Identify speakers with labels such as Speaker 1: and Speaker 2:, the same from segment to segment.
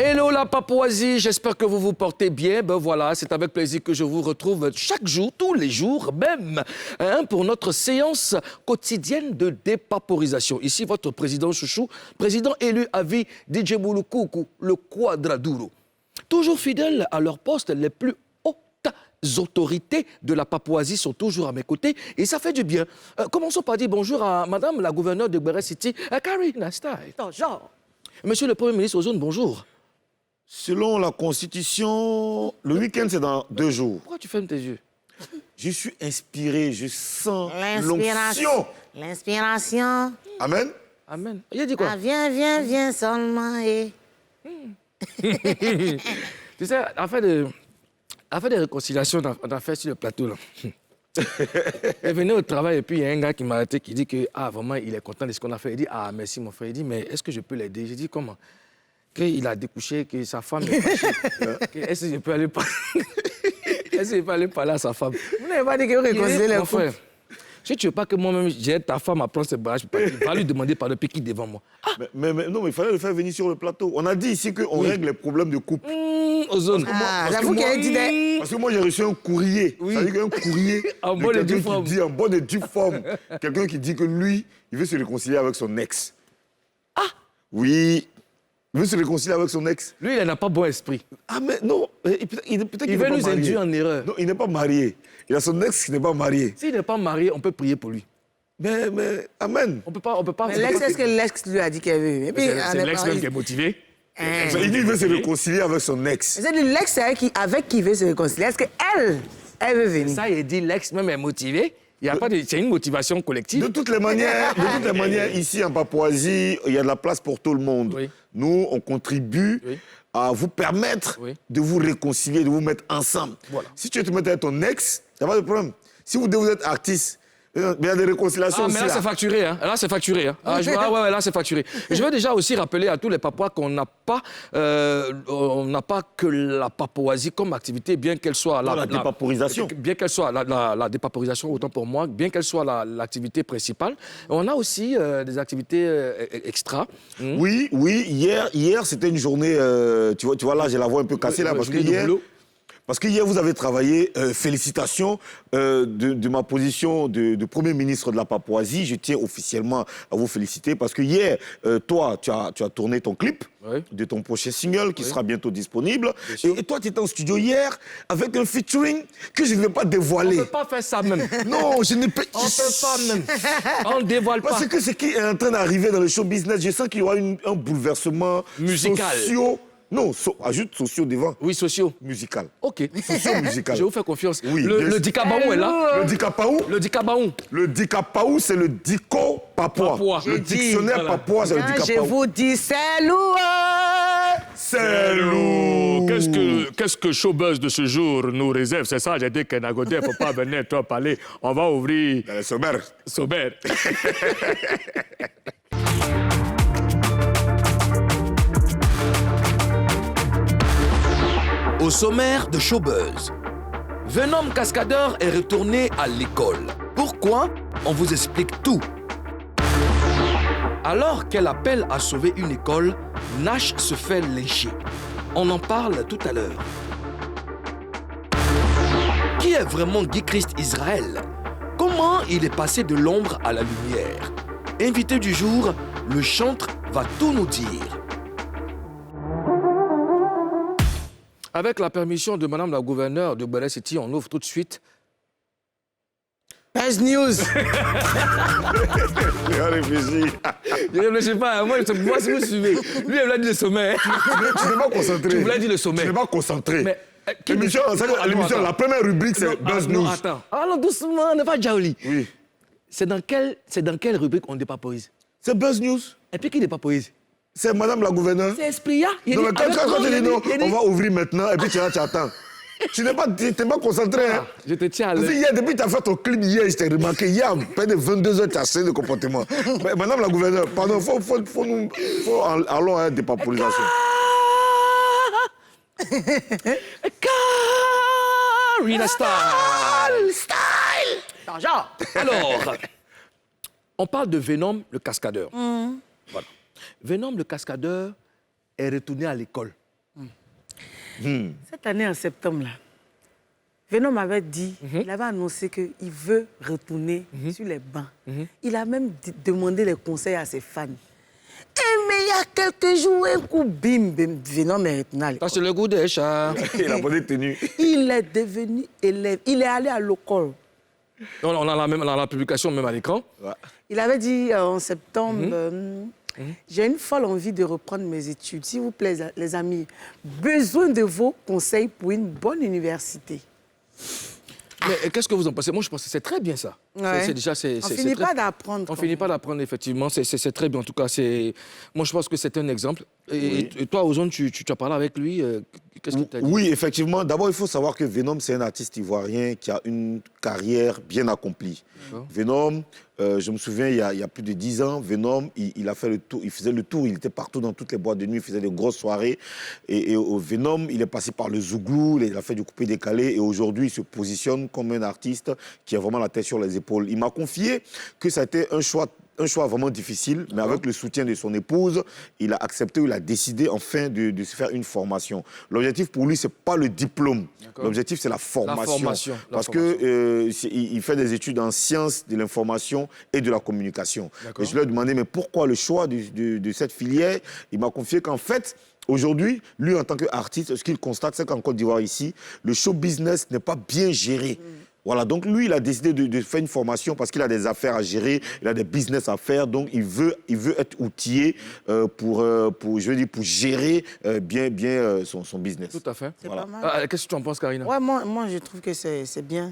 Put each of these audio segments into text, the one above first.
Speaker 1: Hello la Papouasie, j'espère que vous vous portez bien. Ben voilà, c'est avec plaisir que je vous retrouve chaque jour, tous les jours même, pour notre séance quotidienne de dépaporisation. Ici, votre président chouchou, président élu à vie, DJ Moulukoukou, le Quadraduro. Toujours fidèles à leur poste, les plus hautes autorités de la Papouasie sont toujours à mes côtés et ça fait du bien. Commençons par dire bonjour à Madame la gouverneure de Gbere City, Carrie Nastai.
Speaker 2: Bonjour.
Speaker 1: Monsieur le Premier ministre Ozone, bonjour.
Speaker 3: Selon la Constitution, le week-end, c'est dans 2 jours.
Speaker 1: Pourquoi tu fermes tes yeux?
Speaker 3: Je suis inspiré, je sens
Speaker 2: L'inspiration.
Speaker 3: l'onction.
Speaker 2: L'inspiration.
Speaker 3: Amen.
Speaker 1: Amen. Il a dit quoi?
Speaker 2: Ah, viens seulement et...
Speaker 1: Tu sais, afin de réconciliation, on a fait sur le plateau, là. Il venait au travail et puis il y a un gars qui m'a arrêté qui dit que, vraiment, il est content de ce qu'on a fait. Il dit, merci mon frère. Il dit, mais est-ce que je peux l'aider? J'ai dit, comment? Qu'il a découché, que sa femme est fâchée. Est-ce que je peux aller parler? Est-ce que je peux aller parler à sa femme?
Speaker 2: Vous n'avez pas dit que vous réconciliez les
Speaker 1: Mon
Speaker 2: couples.
Speaker 1: frère, si tu veux pas que moi-même j'aide ta femme à prendre ses barrages, il va lui demander pardon, puis qui devant moi.
Speaker 3: Mais non, mais il fallait le faire venir sur le plateau. On a dit ici qu'on règle les problèmes de couple.
Speaker 1: Ozone.
Speaker 2: J'avoue qu'il a dit des...
Speaker 3: Parce que moi, j'ai reçu un courrier.
Speaker 1: Oui.
Speaker 3: Ça veut dire qu'un courrier
Speaker 1: En
Speaker 3: de
Speaker 1: bonne et
Speaker 3: quelqu'un
Speaker 1: due forme.
Speaker 3: qui dit en bonne et due forme. Quelqu'un qui dit que lui, il veut se réconcilier avec son ex. Oui. Il veut se réconcilier avec son ex.
Speaker 1: Lui, il n'a pas bon esprit.
Speaker 3: Ah, mais non. Peut-être qu'il
Speaker 1: Il
Speaker 3: n'est
Speaker 1: veut
Speaker 3: pas
Speaker 1: nous
Speaker 3: marié.
Speaker 1: induire en erreur.
Speaker 3: Non, il n'est pas marié. Il a son ex qui n'est pas marié.
Speaker 1: S'il n'est pas marié, on peut prier pour lui.
Speaker 3: Mais, amen.
Speaker 1: On peut pas.
Speaker 2: Mais l'ex, est-ce que l'ex lui a dit qu'elle veut? Et puis,
Speaker 1: C'est l'ex même qui est motivé.
Speaker 3: Il dit qu'il veut se réconcilier avec son ex.
Speaker 2: C'est l'ex avec qui veut se réconcilier. Est-ce qu'elle veut venir?
Speaker 1: Ça, il dit l'ex même est motivé. Il y a pas de... C'est une motivation collective.
Speaker 3: De toutes les manières, ici en Papouasie, il y a de la place pour tout le monde.
Speaker 1: Oui.
Speaker 3: Nous, on contribue à vous permettre de vous réconcilier, de vous mettre ensemble.
Speaker 1: Voilà.
Speaker 3: Si tu veux te mettre avec ton ex, il n'y a pas de problème. Si vous êtes artiste, il y a des réconciliations aussi.
Speaker 1: Mais là, c'est facturé. Hein. Là, c'est facturé. Hein. Ouais, là, c'est facturé. Je veux déjà aussi rappeler à tous les Papouas qu'on n'a pas que la Papouasie comme activité, bien qu'elle soit...
Speaker 3: La dépaporisation.
Speaker 1: Bien qu'elle soit la dépaporisation, autant pour moi, bien qu'elle soit l'activité principale. On a aussi des activités extra.
Speaker 3: Oui, hier c'était une journée... tu vois, là, j'ai la voix un peu cassée, là, parce que hier... Parce que hier, vous avez travaillé, félicitations, de ma position de Premier ministre de la Papouasie. Je tiens officiellement à vous féliciter parce que hier, toi, tu as tourné ton clip de ton prochain single qui sera bientôt disponible. Et toi, tu étais en studio hier avec un featuring que je ne vais pas dévoiler.
Speaker 1: On ne peut pas faire ça même.
Speaker 3: Non, je ne peux
Speaker 1: On ne peut pas même. On ne dévoile pas.
Speaker 3: Parce que ce qui est en train d'arriver dans le show business, je sens qu'il y aura un bouleversement
Speaker 1: musical.
Speaker 3: Non, ajoute sociaux devant.
Speaker 1: Oui, sociaux.
Speaker 3: Musical.
Speaker 1: OK.
Speaker 3: Socio-musical.
Speaker 1: Je vous fais confiance.
Speaker 3: Oui,
Speaker 1: le Dikabaou est là.
Speaker 3: Le Dikapaou
Speaker 1: Le Dikabaou.
Speaker 3: Le Dikapaou, c'est le Diko Papouas.
Speaker 1: Papouas.
Speaker 3: Le dictionnaire Papouas, c'est le
Speaker 2: Quand je
Speaker 3: Dikapaou.
Speaker 2: vous dis c'est lourd.
Speaker 3: C'est lourd.
Speaker 4: Qu'est-ce que Showbuzz de ce jour nous réserve? C'est ça, j'ai dit que Nagodé ne faut pas venir toi parler. On va ouvrir
Speaker 3: Dans les sommaires.
Speaker 4: Sober.
Speaker 1: Au sommaire de Showbuzz, Venom Cascadeur est retourné à l'école. Pourquoi? On vous explique tout. Alors qu'elle appelle à sauver une école, Nash se fait lyncher. On en parle tout à l'heure. Qui est vraiment Guy Christ Israël? Comment il est passé de l'ombre à la lumière? Invité du jour, le chantre va tout nous dire. Avec la permission de Madame la gouverneure de Gbere City, on ouvre tout de suite.
Speaker 2: Buzz News.
Speaker 3: Il a réfléchi.
Speaker 1: Je ne réfléchis pas, moi si vous suivez. Lui, il voulait dire le sommet.
Speaker 3: Tu n'es pas concentré.
Speaker 1: Tu voulais dire le sommet.
Speaker 3: Tu n'es pas concentré.
Speaker 1: Mais,
Speaker 3: L'émission,
Speaker 1: attends.
Speaker 3: la première rubrique, c'est Buzz News.
Speaker 1: Non, attends. Alors doucement, ne pas Jaoli.
Speaker 3: Oui.
Speaker 1: C'est dans quelle rubrique on dépaporise?
Speaker 3: C'est Buzz News.
Speaker 1: Et puis qui dépaporise?
Speaker 3: C'est Madame la gouverneure.
Speaker 1: C'est Esprit.
Speaker 3: Non, mais quand tu dis non, on va ouvrir maintenant et puis tu attends. Tu n'es pas concentré. Hein?
Speaker 1: Je te tiens à
Speaker 3: Parce que
Speaker 1: l'œil.
Speaker 3: hier, depuis que tu as fait ton clip hier, je t'ai remarqué, hier, près de 22 heures, tu as essayé de comportement. Mais Madame la gouverneure, pardon, allons à des papoulisations.
Speaker 1: Karina Style.
Speaker 2: Bonjour.
Speaker 1: Alors, on parle de Venom, le cascadeur. Voilà. Venom, le cascadeur, est retourné à l'école.
Speaker 2: Cette année, en septembre, là, Venom m'avait dit, il avait annoncé qu'il veut retourner sur les bancs. Il a même demandé les conseils à ses fans. Mais il y a quelques jours, un coup, bim, Venom est retourné à l'école.
Speaker 1: Ça, c'est le goût des chats.
Speaker 3: Il a pas de tenue.
Speaker 2: Il est devenu élève. Il est allé à l'école.
Speaker 1: On a la publication même à l'écran.
Speaker 3: Ouais.
Speaker 2: Il avait dit en septembre, j'ai une folle envie de reprendre mes études. S'il vous plaît, les amis, besoin de vos conseils pour une bonne université.
Speaker 1: Mais qu'est-ce que vous en pensez? Moi, je pense que c'est très bien ça.
Speaker 2: Ouais.
Speaker 1: C'est déjà,
Speaker 2: On finit pas d'apprendre.
Speaker 1: On finit pas d'apprendre, effectivement. C'est très bien. En tout cas, moi, je pense que c'est un exemple. Et toi, Ozone, tu as parlé avec lui. Qu'est-ce qu'il t'a dit?
Speaker 3: Oui, effectivement. D'abord, il faut savoir que Venom, c'est un artiste ivoirien qui a une carrière bien accomplie. Venom, je me souviens, il y a plus de 10 ans, Venom, il a fait le tour, il faisait le tour, il était partout dans toutes les boîtes de nuit, il faisait de grosses soirées. Et au Venom, il est passé par le Zouglou, il a fait du coupé-décalé, et aujourd'hui, il se positionne comme un artiste qui a vraiment la tête sur les épaules. Il m'a confié que ça a été un choix vraiment difficile, mais avec le soutien de son épouse, il a accepté, il a décidé enfin de se faire une formation. L'objectif pour lui, c'est pas le diplôme. L'objectif, c'est la formation. Parce qu'il fait des études en sciences de l'information et de la communication. Et je lui ai demandé, mais pourquoi le choix de cette filière? Il m'a confié qu'en fait, aujourd'hui, lui, en tant qu'artiste, ce qu'il constate, c'est qu'en Côte d'Ivoire, ici, le show business n'est pas bien géré. Voilà, donc lui, il a décidé de faire une formation parce qu'il a des affaires à gérer, il a des business à faire, donc il veut être outillé pour gérer bien son business.
Speaker 1: Tout à fait.
Speaker 2: C'est pas mal.
Speaker 1: Qu'est-ce que tu en penses, Karina?
Speaker 2: Ouais, moi, je trouve que c'est bien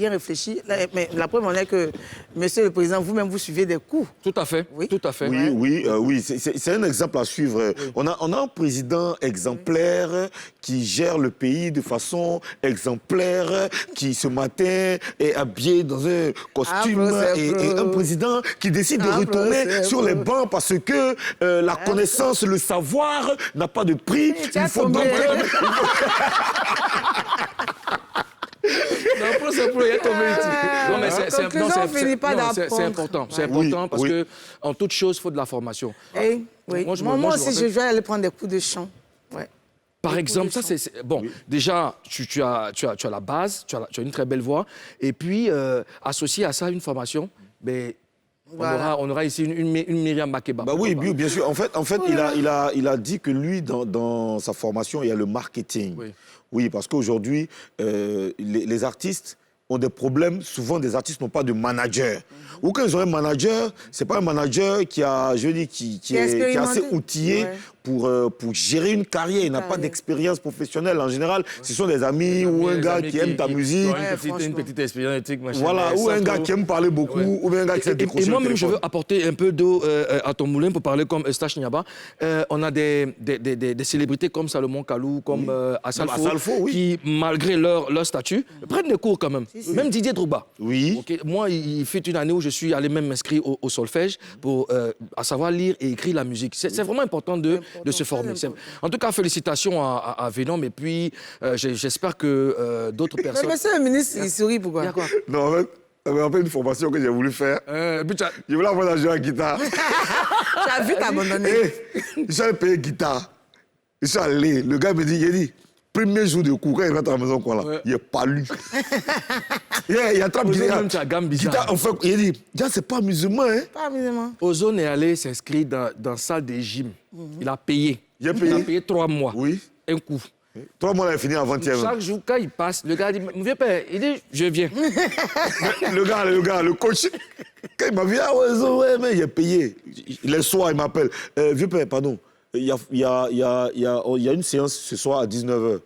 Speaker 2: réfléchi. Mais la preuve en est que, Monsieur le Président, vous-même, vous suivez des coups.
Speaker 1: Tout à fait.
Speaker 2: Oui.
Speaker 1: Tout à fait.
Speaker 3: Oui, c'est un exemple à suivre. On a un président exemplaire qui gère le pays de façon exemplaire, qui ce matin est habillé dans un costume et un président qui décide de retourner sur les bancs parce que la connaissance, le savoir n'a pas de prix. Il faut donc...
Speaker 1: C'est important. C'est important parce que en toute chose, il faut de la formation.
Speaker 2: Moi aussi, je vais aller prendre des coups de chant. Ouais.
Speaker 1: Par exemple, ça c'est... Bon, déjà, tu as la base, tu as une très belle voix. Et puis, associé à ça, une formation, ben, voilà. on aura ici une Myriam Makeba.
Speaker 3: Bah oui, bien sûr. En fait, il a dit que lui, dans sa formation, il y a le marketing. Oui, parce qu'aujourd'hui, les artistes ont des problèmes. Souvent, des artistes n'ont pas de manager. Ou quand ils ont un manager, c'est pas un manager qui est assez outillé pour gérer une carrière. Il n'a pas d'expérience professionnelle. En général, ce sont des amis ou un gars qui aime ta musique.
Speaker 1: Une petite expérience.
Speaker 3: Voilà, ou un gars qui aime parler beaucoup, ou bien un gars qui sait décrocher.
Speaker 1: Et moi-même, je veux apporter un peu d'eau à ton moulin pour parler comme Eustache Niaba. On a des célébrités comme Salomon Kalou, comme Assalfo, qui, malgré leur statut, prennent des cours quand même. Même Didier Drogba.
Speaker 3: Oui.
Speaker 1: Okay. Moi, il fait une année où je suis allé même m'inscrire au solfège pour à savoir lire et écrire la musique. C'est vraiment important de se former. En tout cas, félicitations à Venom. Et puis, j'espère que d'autres personnes...
Speaker 2: Mais monsieur le ministre, il sourit pourquoi?
Speaker 3: Non, en fait, une formation que j'ai voulu faire. Je voulais apprendre à jouer à la guitare.
Speaker 2: Tu as vite abandonné.
Speaker 3: Je suis allé payer guitare. Je suis allé. Le gars me dit, premier jour de cours, quand il rentre à la maison, il n'est pas lu. Il attrape guitare.
Speaker 1: Tu as gamme bizarre.
Speaker 3: En fait, il dit, c'est pas musulman. Hein?
Speaker 2: Pas musulman.
Speaker 1: Ozone est allé s'inscrire dans la salle des gyms. Il a payé. Il a payé 3 mois.
Speaker 3: Oui.
Speaker 1: Un coup.
Speaker 3: 3 mois, il a fini avant-hier.
Speaker 1: Chaque jour, quand il passe, le gars dit, mon vieux père, il dit, je viens.
Speaker 3: le coach, quand il m'a vu, mais il a payé. Les soirs, il m'appelle. Vieux père, pardon, il y a une séance ce soir à 19h.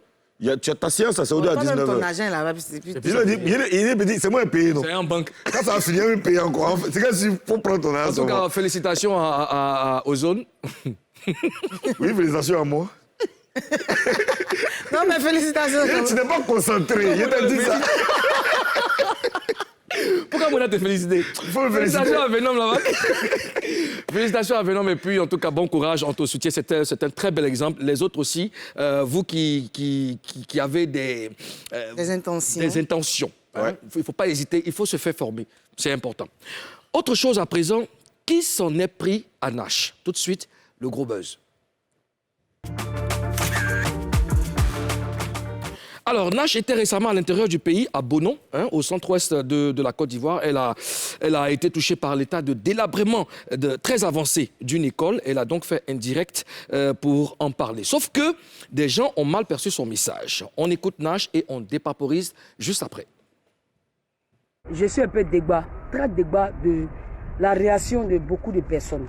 Speaker 3: Ta séance, ça c'est aujourd'hui à 19h.
Speaker 2: Ton agent là-bas,
Speaker 3: il me dit, c'est moi qui ai payé, non?
Speaker 1: C'est en banque.
Speaker 3: Quand ça va finir, il me paye encore. C'est comme s'il faut prendre ton argent.
Speaker 1: En tout cas, félicitations à Ozone.
Speaker 3: Oui, félicitations à moi.
Speaker 2: Non, mais félicitations.
Speaker 3: Tu n'es pas concentré. Je t'ai dit ça.
Speaker 1: Pourquoi on a te féliciter? Félicitations à Venom là-bas. Félicitations à Venom et puis en tout cas bon courage, on te soutient, c'est un très bel exemple. Les autres aussi, vous qui avez des intentions. Hein? Il ne faut pas hésiter, il faut se faire former, c'est important. Autre chose à présent, qui s'en est pris à Nash? Tout de suite, le gros buzz. Alors, Nash était récemment à l'intérieur du pays, à Bonon, hein, au centre-ouest de la Côte d'Ivoire. Elle a été touchée par l'état de délabrement très avancé d'une école. Elle a donc fait un direct pour en parler. Sauf que des gens ont mal perçu son message. On écoute Nash et on dépaporise juste après.
Speaker 5: Je suis un peu très débat de la réaction de beaucoup de personnes.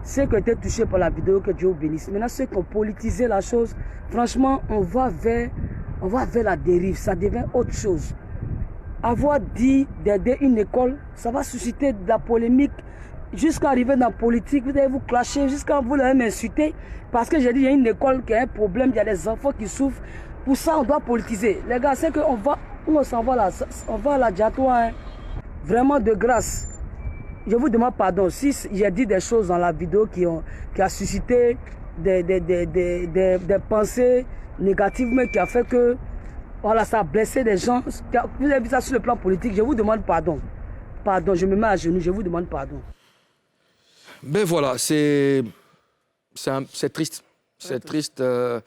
Speaker 5: Ceux qui ont été touchés par la vidéo, que Dieu bénisse. Maintenant, ceux qui ont politisé la chose, franchement, on va vers la dérive. Ça devient autre chose. Avoir dit d'aider une école, ça va susciter de la polémique. Jusqu'à arriver dans la politique, vous allez vous clasher, jusqu'à vous allez m'insulter. Parce que j'ai dit, il y a une école qui a un problème, il y a des enfants qui souffrent. Pour ça, on doit politiser. Les gars, c'est qu'on va, où on s'en va là, on va à la diatoire. Hein. Vraiment de grâce. Je vous demande pardon si j'ai dit des choses dans la vidéo qui a suscité des pensées négatives, mais qui a fait que voilà, ça a blessé des gens. Vous avez vu ça sur le plan politique, je vous demande pardon. Pardon, je me mets à genoux, je vous demande pardon.
Speaker 1: Ben voilà, c'est triste. C'est triste de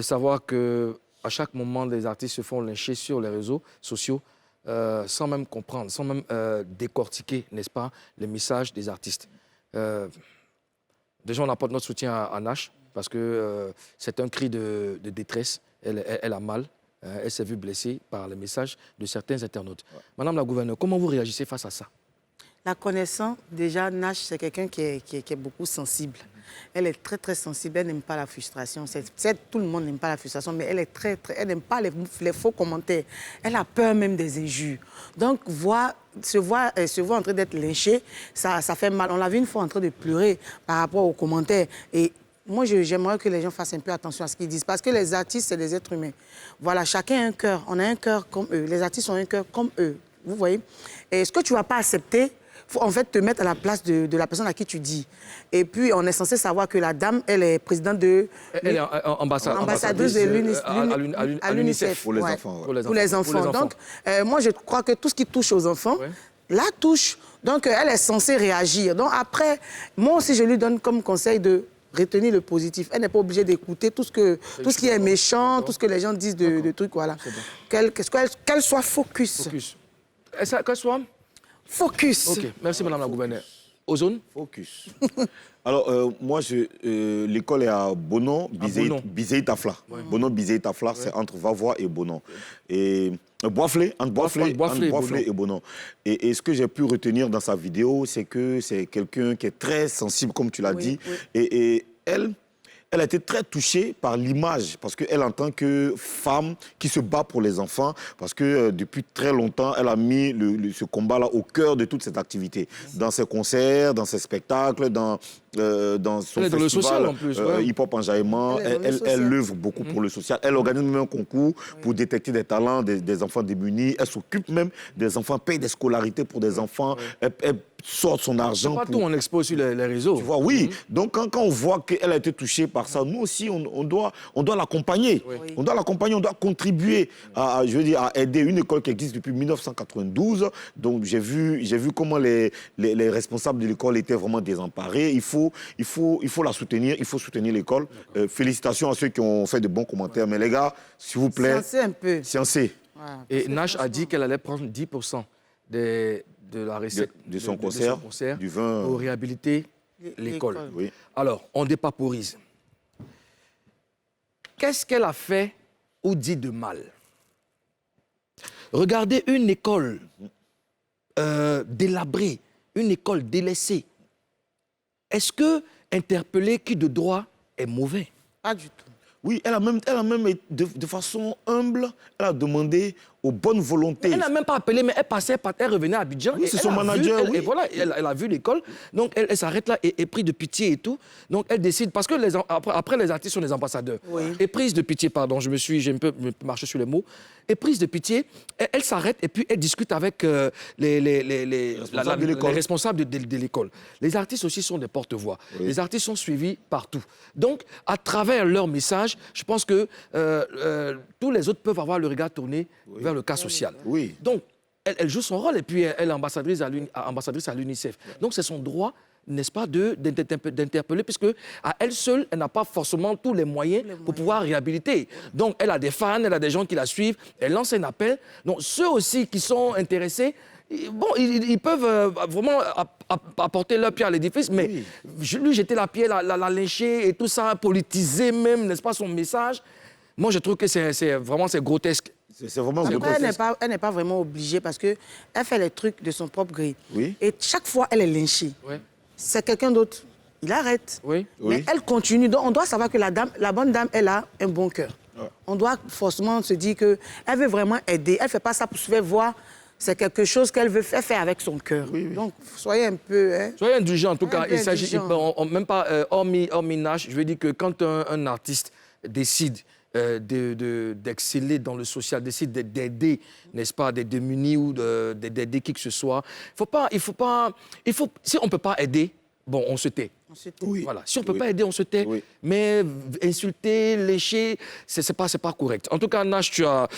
Speaker 1: savoir qu'à chaque moment, les artistes se font lyncher sur les réseaux sociaux. Sans même comprendre, sans même décortiquer, n'est-ce pas, les messages des artistes. Déjà, on apporte notre soutien à Nash parce que c'est un cri de détresse. Elle a mal. Elle s'est vue blessée par les messages de certains internautes. Ouais. Madame la gouverneure, comment vous réagissez face à ça?
Speaker 2: La connaissant, déjà, Nash, c'est quelqu'un qui est beaucoup sensible. Elle est très, très sensible. Elle n'aime pas la frustration. Tout le monde n'aime pas la frustration, mais elle n'aime pas les faux commentaires. Elle a peur même des injures. Donc, se voir en train d'être lynchée, ça fait mal. On l'a vu une fois en train de pleurer par rapport aux commentaires. Et moi, j'aimerais que les gens fassent un peu attention à ce qu'ils disent. Parce que les artistes, c'est des êtres humains. Voilà, chacun a un cœur. On a un cœur comme eux. Les artistes ont un cœur comme eux. Vous voyez? Et ce que tu ne vas pas accepter, il faut en fait te mettre à la place de la personne à qui tu dis. Et puis, on est censé savoir que la dame, elle est présidente de...
Speaker 1: Elle est ambassadrice
Speaker 2: à l'UNICEF.
Speaker 3: Pour les enfants.
Speaker 2: Ouais. Pour les enfants. Donc, moi, je crois que tout ce qui touche aux enfants, la touche. Donc, elle est censée réagir. Donc, après, moi aussi, je lui donne comme conseil de retenir le positif. Elle n'est pas obligée d'écouter tout ce qui est méchant, tout ce que les gens disent de trucs, voilà. Qu'elle soit focus.
Speaker 1: Qu'elle soit...
Speaker 2: Focus.
Speaker 1: OK. Merci, Madame la gouverneure. Ozone?
Speaker 3: Focus. Alors, moi, l'école est à Bonon, Bizei-Tafla. Ouais. Bonon, Bizei-Tafla, c'est entre Vavois et Bonon. Et Boisflé, entre Boisflé et Bonon. Et ce que j'ai pu retenir dans sa vidéo, c'est que c'est quelqu'un qui est très sensible, comme tu l'as dit. Oui. Et elle a été très touchée par l'image, parce qu'elle, en tant que femme qui se bat pour les enfants, parce que depuis très longtemps, elle a mis ce combat-là au cœur de toute cette activité. Dans ses concerts, dans ses spectacles, dans son festival,
Speaker 1: le social, en plus,
Speaker 3: hip-hop enjaillement. Elle œuvre beaucoup pour le social. Elle organise même un concours pour détecter des talents des enfants démunis. Elle s'occupe même des enfants, paye des scolarités pour des enfants. Elle sort son argent.
Speaker 1: C'est pas tout, on expose sur les réseaux.
Speaker 3: Tu vois, oui. Donc, quand on voit qu'elle a été touchée par ça, nous aussi, on doit l'accompagner. Oui. On doit l'accompagner, on doit contribuer à aider une école qui existe depuis 1992. Donc, j'ai vu comment les responsables de l'école étaient vraiment désemparés. Il faut la soutenir, il faut soutenir l'école. Félicitations à ceux qui ont fait de bons commentaires. Mais les gars, s'il vous plaît...
Speaker 2: Sciencez un peu.
Speaker 3: Sciencez.
Speaker 2: Voilà.
Speaker 1: Et Nash a dit qu'elle allait prendre 10% de la recette
Speaker 3: de son concert, du vin,
Speaker 1: pour réhabiliter l'école.
Speaker 3: Oui.
Speaker 1: Alors, on dépaporise. Qu'est-ce qu'elle a fait ou dit de mal? Regardez une école délabrée, une école délaissée. Est-ce que interpeller qui de droit est mauvais?
Speaker 2: Pas du tout.
Speaker 3: Oui, elle a même de façon humble, elle a demandé aux bonnes volontés.
Speaker 1: Elle n'a même pas appelé, mais elle revenait à Abidjan.
Speaker 3: Oui, c'est son manager, oui.
Speaker 1: Et voilà, elle a vu l'école, donc elle s'arrête là et prise de pitié et tout. Donc elle décide, parce que après les artistes sont les ambassadeurs. Oui. Et prise de pitié, pardon, j'ai un peu marché sur les mots. Et prise de pitié, elle s'arrête et puis elle discute avec les responsables de l'école. Les artistes aussi sont des porte-voix. Oui. Les artistes sont suivis partout. Donc, à travers leur message, je pense que tous les autres peuvent avoir le regard tourné vers le cas social.
Speaker 3: Oui.
Speaker 1: Donc, elle joue son rôle et puis elle est ambassadrice à l'UNICEF. Donc, c'est son droit n'est-ce pas, d'interpeller, puisque à elle seule, elle n'a pas forcément tous les moyens pour pouvoir réhabiliter. Donc, elle a des fans, elle a des gens qui la suivent, elle lance un appel. Donc, ceux aussi qui sont intéressés, bon, ils peuvent vraiment apporter leur pierre à l'édifice, mais lui jeter la pierre, la lyncher et tout ça, politiser même, n'est-ce pas, son message. Moi, je trouve que c'est vraiment grotesque.
Speaker 3: C'est vraiment
Speaker 2: Après,
Speaker 3: grotesque.
Speaker 2: elle n'est pas vraiment obligée parce qu'elle fait les trucs de son propre gré.
Speaker 3: Oui.
Speaker 2: Et chaque fois, elle est lynchée.
Speaker 1: Ouais.
Speaker 2: C'est quelqu'un d'autre. Il arrête.
Speaker 1: Oui.
Speaker 2: Mais elle continue. Donc, on doit savoir que la bonne dame, elle a un bon cœur.
Speaker 3: Ouais.
Speaker 2: On doit forcément se dire qu'elle veut vraiment aider. Elle ne fait pas ça pour se faire voir. C'est quelque chose qu'elle veut faire avec son cœur. Donc, soyez un peu... Hein,
Speaker 1: Soyez indulgents, en tout cas.
Speaker 2: Un peu
Speaker 1: Il s'agit,
Speaker 2: indulgent.
Speaker 1: même pas hormis Nash, je veux dire que quand un artiste décide d'exceller dans le social, décide d'aider, n'est-ce pas, des démunis ou d'aider qui que ce soit, si on ne peut pas aider, bon, on se tait.
Speaker 3: Oui.
Speaker 1: Voilà. Si on ne peut pas aider, on se tait.
Speaker 3: Oui.
Speaker 1: Mais insulter, lécher, c'est pas correct. En tout cas, Nash, tu as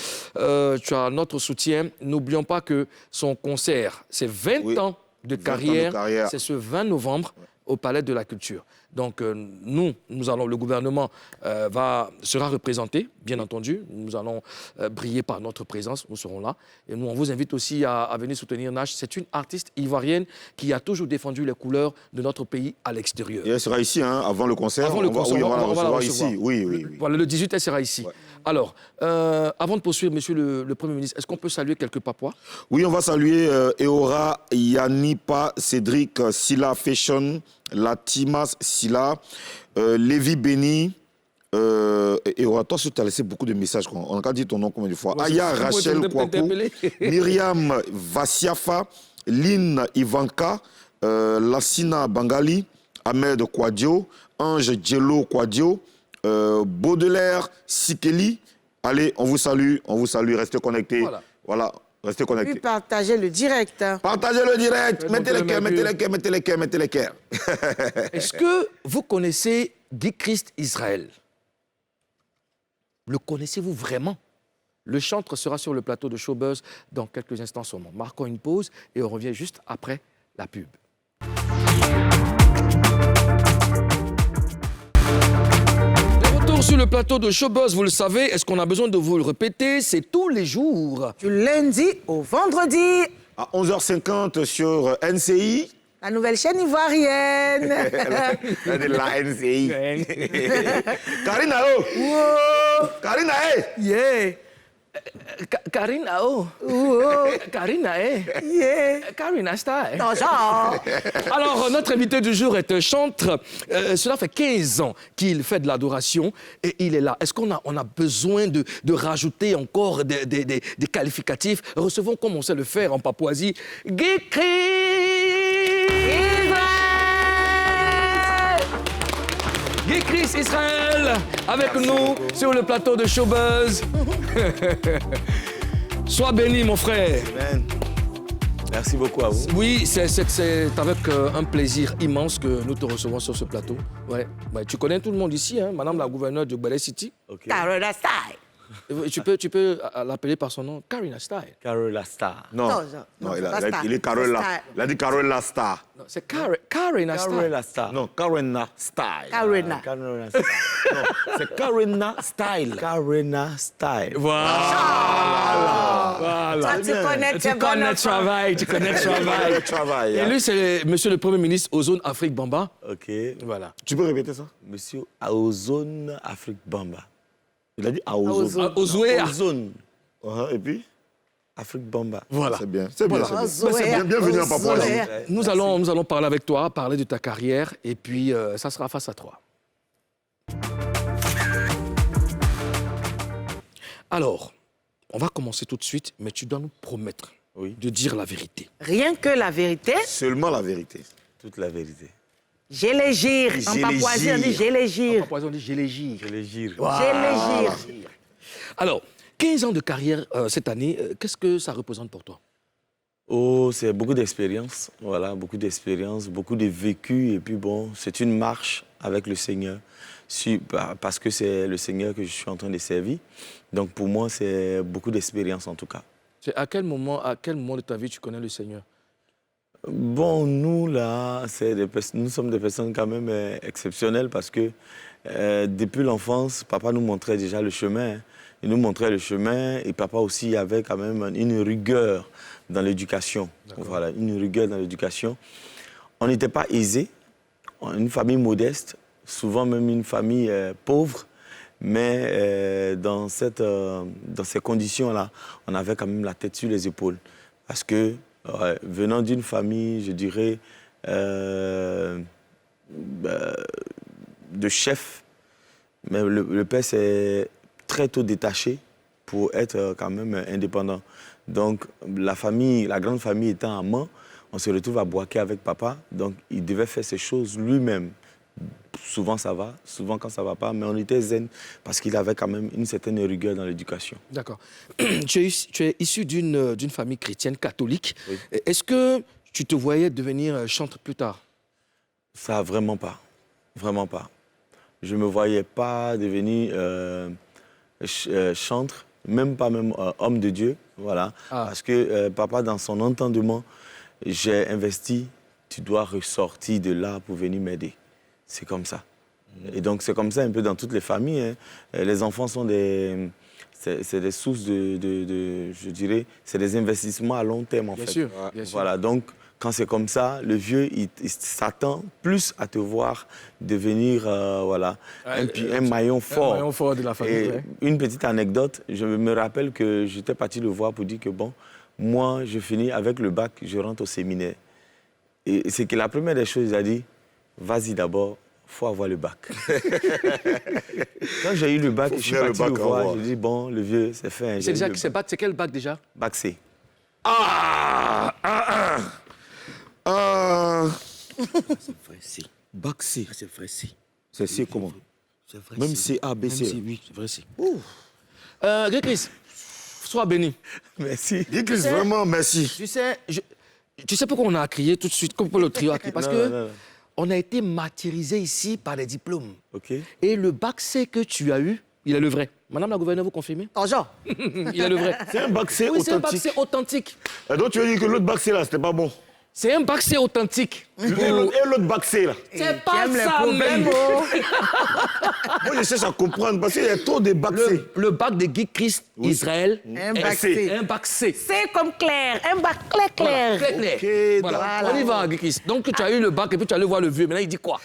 Speaker 1: notre soutien. N'oublions pas que son concert, c'est 20 ans de
Speaker 3: 20 ans de
Speaker 1: carrière.
Speaker 3: carrière.
Speaker 1: C'est ce 20 novembre au Palais de la Culture. Donc, le gouvernement sera représenté, bien entendu. Nous allons briller par notre présence, nous serons là. Et nous, on vous invite aussi à venir soutenir Nash. C'est une artiste ivoirienne qui a toujours défendu les couleurs de notre pays à l'extérieur.
Speaker 3: Et elle sera ici, hein, avant le concert.
Speaker 1: Avant le concert,
Speaker 3: on va la
Speaker 1: on va la
Speaker 3: recevoir
Speaker 1: recevoir.
Speaker 3: ici. Oui.
Speaker 1: Voilà, le 18, elle sera ici.
Speaker 3: Ouais.
Speaker 1: Alors, avant de poursuivre, monsieur le Premier ministre, est-ce qu'on peut saluer quelques Papois?
Speaker 3: Oui, on va saluer Eora, Yanipa, Cédric, Silla Fashion, Latimas Silla, Lévi Béni. Eora, toi, tu as laissé beaucoup de messages. On a dit ton nom combien de fois?
Speaker 1: Ouais,
Speaker 3: Aya
Speaker 1: c'est-
Speaker 3: Rachel
Speaker 1: vous
Speaker 3: Kwaku,
Speaker 1: t'interpeller.
Speaker 3: Myriam Vassiafa, Lynn Ivanka, Lassina Bangali, Ahmed Kwadjo, Ange Djelo Kwadjo, Baudelaire Sikeli. Allez, on vous salue, restez connectés. Voilà, restez
Speaker 2: puis
Speaker 3: connectés.
Speaker 2: partagez le direct. Hein.
Speaker 3: Partagez le direct, mettez les cœurs, mettez les cœurs.
Speaker 1: Est-ce que vous connaissez Guy Christ Israël? Le connaissez-vous vraiment? Le chantre sera sur le plateau de Showbuzz dans quelques instants seulement. Marquons une pause et on revient juste après la pub. De retour sur le plateau de Showbuzz, vous le savez, est-ce qu'on a besoin de vous le répéter? C'est tous les jours.
Speaker 2: Du lundi au vendredi,
Speaker 3: À 11h50 sur NCI.
Speaker 2: la nouvelle chaîne ivoirienne.
Speaker 3: La NCI. Karina, oh! Karina, hey!
Speaker 1: Yeah! Karina, oh! Karina, eh!
Speaker 2: Yeah.
Speaker 1: Karina Style.
Speaker 2: Bonjour.
Speaker 1: Alors, notre invité du jour est un chantre. Cela fait 15 ans qu'il fait de l'adoration et il est là. Est-ce qu'on a besoin de rajouter encore des qualificatifs? Recevons, comme on sait le faire en Papouasie, Guy Guy Christ Israël, avec nous sur le plateau de Showbuzz. Sois béni, mon frère.
Speaker 6: Amen. Merci beaucoup à vous.
Speaker 1: Oui, c'est avec un plaisir immense que nous te recevons sur ce plateau. Ouais. Tu connais tout le monde ici, hein, Madame la gouverneure de Ballet City.
Speaker 6: Ok.
Speaker 2: Carola Style.
Speaker 1: Tu peux l'appeler par son nom, Karina Style.
Speaker 6: Carola Star.
Speaker 3: Non,
Speaker 2: Non,
Speaker 3: il
Speaker 2: c'est pas Star.
Speaker 3: est Carola.
Speaker 2: Star.
Speaker 3: Il a dit Carola Star.
Speaker 1: Non, c'est Karina Style.
Speaker 6: Carola Star.
Speaker 3: Non, Karina Style.
Speaker 2: Karina.
Speaker 6: Carola Star.
Speaker 3: Non, c'est Karina Style.
Speaker 6: Carina Style.
Speaker 1: Voilà.
Speaker 2: Ça, tu connais,
Speaker 1: Tu connais le travail, tu connais le travail.
Speaker 3: Le travail.
Speaker 1: Et
Speaker 3: hein.
Speaker 1: lui, c'est monsieur le Premier ministre Ozone Afrique Bamba.
Speaker 6: Ok.
Speaker 1: Voilà.
Speaker 3: Tu peux répéter ça?
Speaker 6: Monsieur Aozone Afrique Bamba.
Speaker 3: Il a dit Aozo.
Speaker 1: Ozoué.
Speaker 6: Ozone
Speaker 3: Et puis?
Speaker 6: Afrique Bamba.
Speaker 1: Voilà.
Speaker 3: C'est bien, c'est bien.
Speaker 1: Voilà.
Speaker 3: c'est bien. Bienvenue en Papouasie.
Speaker 1: Nous allons parler avec toi, parler de ta carrière, et puis ça sera face à toi. Alors, on va commencer tout de suite, mais tu dois nous promettre de dire la vérité.
Speaker 2: Rien que la vérité,
Speaker 3: Seulement la vérité.
Speaker 6: Toute la vérité.
Speaker 2: j'ai les gires. En
Speaker 3: J'ai les
Speaker 2: Papouasie, on dit
Speaker 3: gires.
Speaker 2: j'ai les
Speaker 1: En
Speaker 2: gires.
Speaker 1: Papouasie, on dit j'ai les gires.
Speaker 6: Je les gire.
Speaker 2: J'ai les gires.
Speaker 1: Alors, 15 ans de carrière cette année, qu'est-ce que ça représente pour toi?
Speaker 6: Oh, c'est beaucoup d'expérience. Voilà, beaucoup d'expérience, beaucoup de vécu. Et puis bon, c'est une marche avec le Seigneur. Parce que c'est le Seigneur que je suis en train de servir. Donc pour moi, c'est beaucoup d'expérience en tout cas.
Speaker 1: À quel moment de ta vie tu connais le Seigneur?
Speaker 6: Bon, nous, là, nous sommes des personnes quand même exceptionnelles parce que depuis l'enfance, papa nous montrait déjà le chemin. Il nous montrait le chemin et papa aussi avait quand même une rigueur dans l'éducation. Voilà, une rigueur dans l'éducation. On n'était pas aisés, une famille modeste, souvent même une famille pauvre, mais dans ces conditions-là, on avait quand même la tête sur les épaules. Parce que, venant d'une famille, je dirais, de chef, mais le père s'est très tôt détaché pour être quand même indépendant. Donc, la grande famille étant à Mans, on se retrouve à Boaké avec papa, donc il devait faire ces choses lui-même. Souvent ça va, souvent quand ça ne va pas, mais on était zen parce qu'il avait quand même une certaine rigueur dans l'éducation.
Speaker 1: D'accord. Tu es issu d'une famille chrétienne catholique.
Speaker 6: Oui.
Speaker 1: Est-ce que tu te voyais devenir chanteur plus tard?
Speaker 6: Ça, vraiment pas. Vraiment pas. Je ne me voyais pas devenir chantre, même pas homme de Dieu. Voilà. Parce que papa, dans son entendement, j'ai investi, tu dois ressortir de là pour venir m'aider. C'est comme ça. Et donc, c'est comme ça un peu dans toutes les familles. Hein. Les enfants sont c'est des sources je dirais, c'est des investissements à long terme, en fait.
Speaker 1: Bien sûr.
Speaker 6: Voilà, donc, quand c'est comme ça, le vieux, il s'attend plus à te voir devenir, voilà, un maillon fort.
Speaker 1: Un maillon fort de la famille.
Speaker 6: Et une petite anecdote, je me rappelle que j'étais parti le voir pour dire que, bon, moi, je finis avec le bac, je rentre au séminaire. Et c'est que la première des choses, il a dit, vas-y d'abord, il faut avoir le bac. Quand j'ai eu le bac, je suis parti le voir, j'ai dit, bon, le vieux, c'est fait.
Speaker 1: C'est quel bac déjà?
Speaker 6: Bac C.
Speaker 3: C'est vrai, C. Bac C.
Speaker 7: C'est vrai, C.
Speaker 3: C'est C comment?
Speaker 7: C'est vrai,
Speaker 3: Même C, A, B, C.
Speaker 7: Oui, c'est vrai, C.
Speaker 1: Chris, sois béni.
Speaker 6: Merci.
Speaker 3: Dis Chris, vraiment, merci.
Speaker 1: Tu sais pourquoi on a crié tout de suite, comme pour le trio a crié? Parce que
Speaker 6: non.
Speaker 1: on a été martyrisé ici par les diplômes.
Speaker 6: OK.
Speaker 1: Et le bac C que tu as eu, il est le vrai. Madame la gouverneure, vous confirmez?
Speaker 2: Argent.
Speaker 1: Il est le vrai.
Speaker 3: C'est un bac C
Speaker 1: Oui, c'est un bac
Speaker 3: authentique.
Speaker 1: C authentique.
Speaker 3: Et donc tu veux dire que l'autre bac C là, c'était pas bon?
Speaker 1: C'est un bac C authentique.
Speaker 3: Et l'autre bac C là?
Speaker 1: C'est pas
Speaker 2: les
Speaker 1: ça,
Speaker 2: problèmes,
Speaker 1: même.
Speaker 3: Moi, je cherche à comprendre parce qu'il y a trop de bac C.
Speaker 1: Le bac de Guy Christ Israël.
Speaker 2: Un bac C.
Speaker 1: Un bac C.
Speaker 2: C'est comme clair, un bac clair.
Speaker 1: Voilà, clair.
Speaker 3: Ok,
Speaker 1: Voilà.
Speaker 2: d'accord.
Speaker 1: On y va, Guy Christ. Donc, tu as eu le bac et puis tu allais voir le vieux. Maintenant, il dit quoi?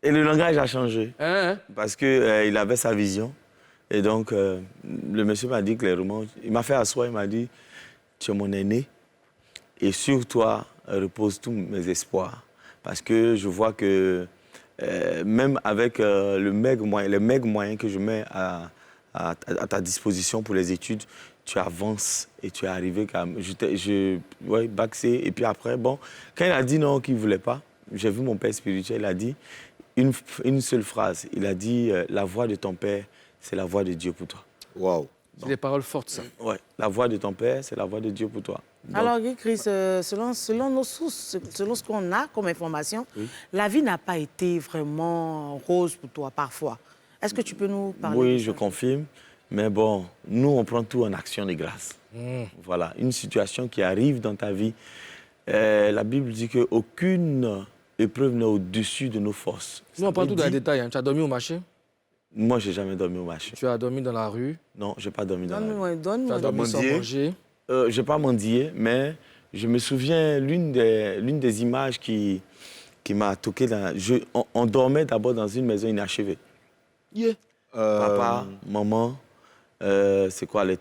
Speaker 6: Et le langage a changé.
Speaker 1: Hein?
Speaker 6: Parce qu'il il avait sa vision. Et donc, le monsieur m'a dit clairement, il m'a fait asseoir, il m'a dit, tu es mon aîné et sur toi reposent tous mes espoirs. Parce que je vois que même avec les maigres moyens que je mets à ta disposition pour les études, tu avances et tu es arrivé quand même. Bac C. Et puis après, bon, quand il a dit non, qu'il ne voulait pas, j'ai vu mon père spirituel, il a dit une seule phrase. Il a dit, la voix de ton père, c'est la voix de Dieu pour toi.
Speaker 3: Waouh.
Speaker 1: C'est des paroles fortes, ça.
Speaker 6: Ouais, la voix de ton père, c'est la voix de Dieu pour toi. Donc,
Speaker 2: Alors, Guy Chris, selon nos sources, selon ce qu'on a comme information, la vie n'a pas été vraiment rose pour toi parfois. Est-ce que tu peux nous parler
Speaker 6: oui,
Speaker 2: de
Speaker 6: je
Speaker 2: ça?
Speaker 6: confirme. Mais bon, nous, on prend tout en action de grâce. Voilà, une situation qui arrive dans ta vie. La Bible dit qu'aucune épreuve n'est au-dessus de nos forces.
Speaker 1: Nous, on prend
Speaker 6: Ça
Speaker 1: tout
Speaker 6: veut
Speaker 1: dans les
Speaker 6: dire-
Speaker 1: détails. Hein. Tu as dormi au marché?
Speaker 6: Moi, je n'ai jamais dormi au marché.
Speaker 1: Tu as dormi dans la rue?
Speaker 6: Non, je n'ai pas dormi dans la rue.
Speaker 2: Donne-moi,
Speaker 1: Tu as
Speaker 2: donne-moi.
Speaker 1: dormi sans
Speaker 3: mendié?
Speaker 1: manger?
Speaker 6: Je n'ai pas mendié, mais je me souviens, l'une des images qui m'a toqué, on dormait d'abord dans une maison inachevée.
Speaker 1: Yeah.
Speaker 6: Papa, maman, c'est quoi, les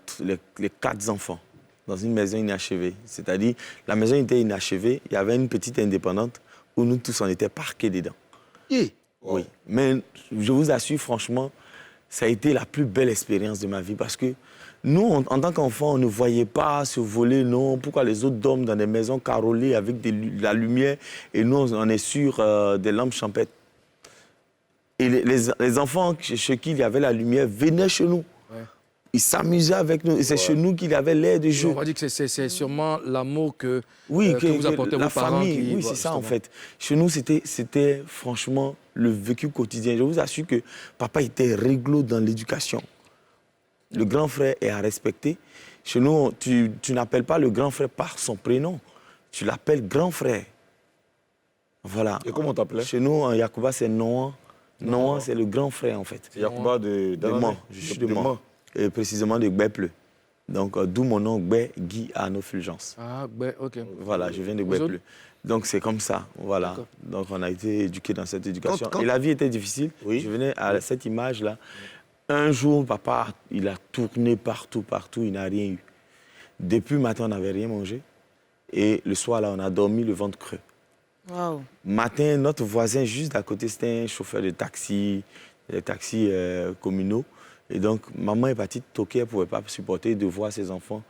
Speaker 6: 4 enfants dans une maison inachevée. C'est-à-dire, la maison était inachevée, il y avait une petite indépendante où nous tous, on était parqués dedans.
Speaker 1: Yeah.
Speaker 6: Oui, mais je vous assure, franchement, ça a été la plus belle expérience de ma vie parce que nous, en tant qu'enfants, on ne voyait pas se voler, non. Pourquoi les autres dorment dans des maisons carrelées avec de la lumière et nous, on est sur des lampes champêtres. Et les enfants chez qui il y avait la lumière venaient chez nous.
Speaker 1: Ouais.
Speaker 6: Ils s'amusaient avec nous et c'est chez nous qu'il y avait l'air de
Speaker 1: On
Speaker 6: jeu.
Speaker 1: va dire que c'est sûrement l'amour que
Speaker 6: Oui,
Speaker 1: que vous apportez
Speaker 6: la
Speaker 1: vos parents.
Speaker 6: famille, oui, c'est ça en fait. Chez nous, c'était franchement le vécu quotidien. Je vous assure que papa était réglo dans l'éducation. Le grand frère est à respecter. Chez nous, tu n'appelles pas le grand frère par son prénom. tu l'appelles grand frère. Voilà.
Speaker 3: Et comment on t'appelait?
Speaker 6: Chez nous, en Yacouba, c'est Noan. Noan, c'est le grand frère, en fait.
Speaker 3: Yacouba de
Speaker 6: Mans. Je suis de Mans. Et précisément de Gbeple. Donc, d'où mon nom, Gbe, Guy Arnaud Fulgence.
Speaker 1: Ah, ben, ok.
Speaker 6: Voilà, je viens de Gbeple. Donc, c'est comme ça, voilà. Donc, on a été éduqués dans cette éducation. Et la vie était difficile.
Speaker 3: Oui.
Speaker 6: Je venais à cette image-là. Un jour, papa, il a tourné partout, il n'a rien eu. Depuis le matin, on n'avait rien mangé. Et le soir, là, on a dormi le ventre creux.
Speaker 2: Waouh.
Speaker 6: Matin, notre voisin juste à côté, c'était un chauffeur de taxi, des taxis communaux. Et donc, maman est partie toquer, elle ne pouvait pas supporter de voir ses enfants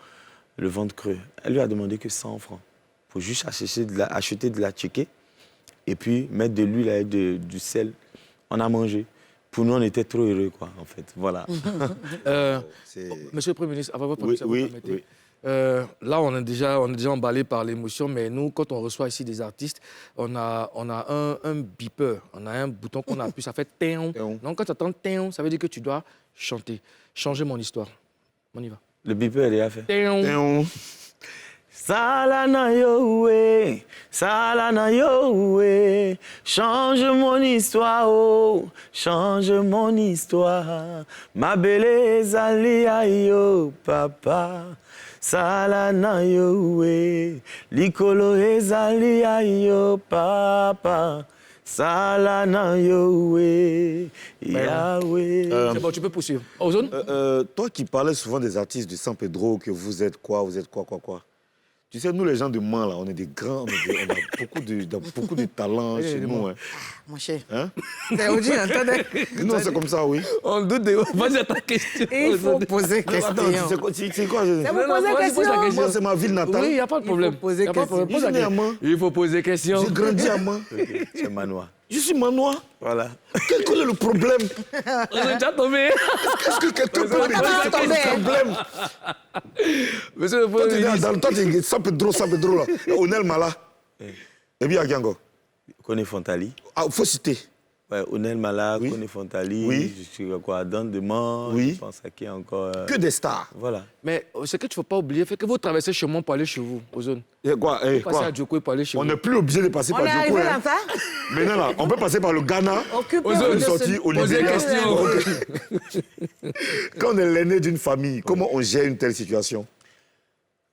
Speaker 6: le ventre creux. Elle lui a demandé que 100 francs pour juste acheter de la tchéké et puis mettre de l'huile avec du sel. On a mangé. Pour nous, on était trop heureux, quoi, en fait. Voilà.
Speaker 1: Monsieur le Premier ministre, avant votre
Speaker 3: Oui,
Speaker 1: vous permettez. Là, on est déjà emballé par l'émotion, mais nous, quand on reçoit ici des artistes, on a un beeper, on a un bouton qu'on appuie, ça fait téon. Donc, quand tu entends téon, ça veut dire que tu dois chanter. Changer mon histoire. On y va.
Speaker 6: Le beeper est déjà fait.
Speaker 1: Téon.
Speaker 6: Salana yowe, change mon histoire, oh, change mon histoire. Ma belle ezali yo, papa. Salana yowe, likolo ezali yo, papa. Salana yowe, Yahweh.
Speaker 1: C'est bon, tu peux poursuivre. Ozone?
Speaker 3: Toi qui parlais souvent des artistes de San Pedro, que vous êtes quoi. Tu sais, nous, les gens de Mans, là, on est des grands, on a beaucoup de talent chez nous. Hein.
Speaker 2: Mon cher.
Speaker 3: Hein?
Speaker 2: Entendez.
Speaker 3: Non, c'est comme ça, oui.
Speaker 1: On doute de... Vas-y à ta question.
Speaker 2: Il faut poser question.
Speaker 3: Attends, c'est quoi?
Speaker 2: C'est vous
Speaker 1: Non,
Speaker 2: poser
Speaker 1: vas-y, pose la
Speaker 2: question.
Speaker 1: question.
Speaker 3: Moi, c'est ma ville natale.
Speaker 1: Oui, il n'y a pas de problème.
Speaker 2: poser
Speaker 1: Y a pas de
Speaker 2: question.
Speaker 1: problème. Pose
Speaker 3: Je
Speaker 1: la
Speaker 3: suis né à
Speaker 1: question.
Speaker 3: Mans.
Speaker 1: Il faut poser question.
Speaker 3: J'ai grandi à Mans.
Speaker 6: C'est Manois.
Speaker 3: Je suis manois.
Speaker 6: Voilà.
Speaker 3: Quel est le problème?
Speaker 1: On est déjà tombé.
Speaker 3: Est-ce que quelqu'un peut me dire quel est le problème?
Speaker 1: Monsieur le
Speaker 3: Toi,
Speaker 1: Premier ministre.
Speaker 3: tu es San Pedro, là. Onel Mala. Et bien, Agiango.
Speaker 6: Kone Fontali.
Speaker 3: Ah, il faut citer.
Speaker 6: Ouais, Onel Mala,
Speaker 3: Oui.
Speaker 6: Kone Fontali.
Speaker 3: Oui.
Speaker 6: Je suis quoi, Dan de Mans.
Speaker 3: Oui.
Speaker 6: Je pense à qui encore.
Speaker 3: Que des stars.
Speaker 6: Voilà.
Speaker 1: Mais ce que tu ne faut pas oublier, c'est que vous traversez chez moi pour aller chez vous, Ozone.
Speaker 3: Et quoi?
Speaker 1: Vous passez à Djoko pour aller chez
Speaker 3: On
Speaker 1: vous.
Speaker 3: n'est plus obligé de passer
Speaker 2: On
Speaker 3: par
Speaker 2: est
Speaker 3: Djoko.
Speaker 2: arrivé
Speaker 3: Hein.
Speaker 2: dans ça.
Speaker 3: Maintenant, là, on peut passer par le Ghana.
Speaker 2: Occupez-vous
Speaker 3: On
Speaker 2: de
Speaker 3: est sorti
Speaker 2: ce...
Speaker 3: au
Speaker 1: Posez
Speaker 3: Libéria.
Speaker 1: question.
Speaker 3: Quand on est l'aîné d'une famille, comment on gère une telle situation?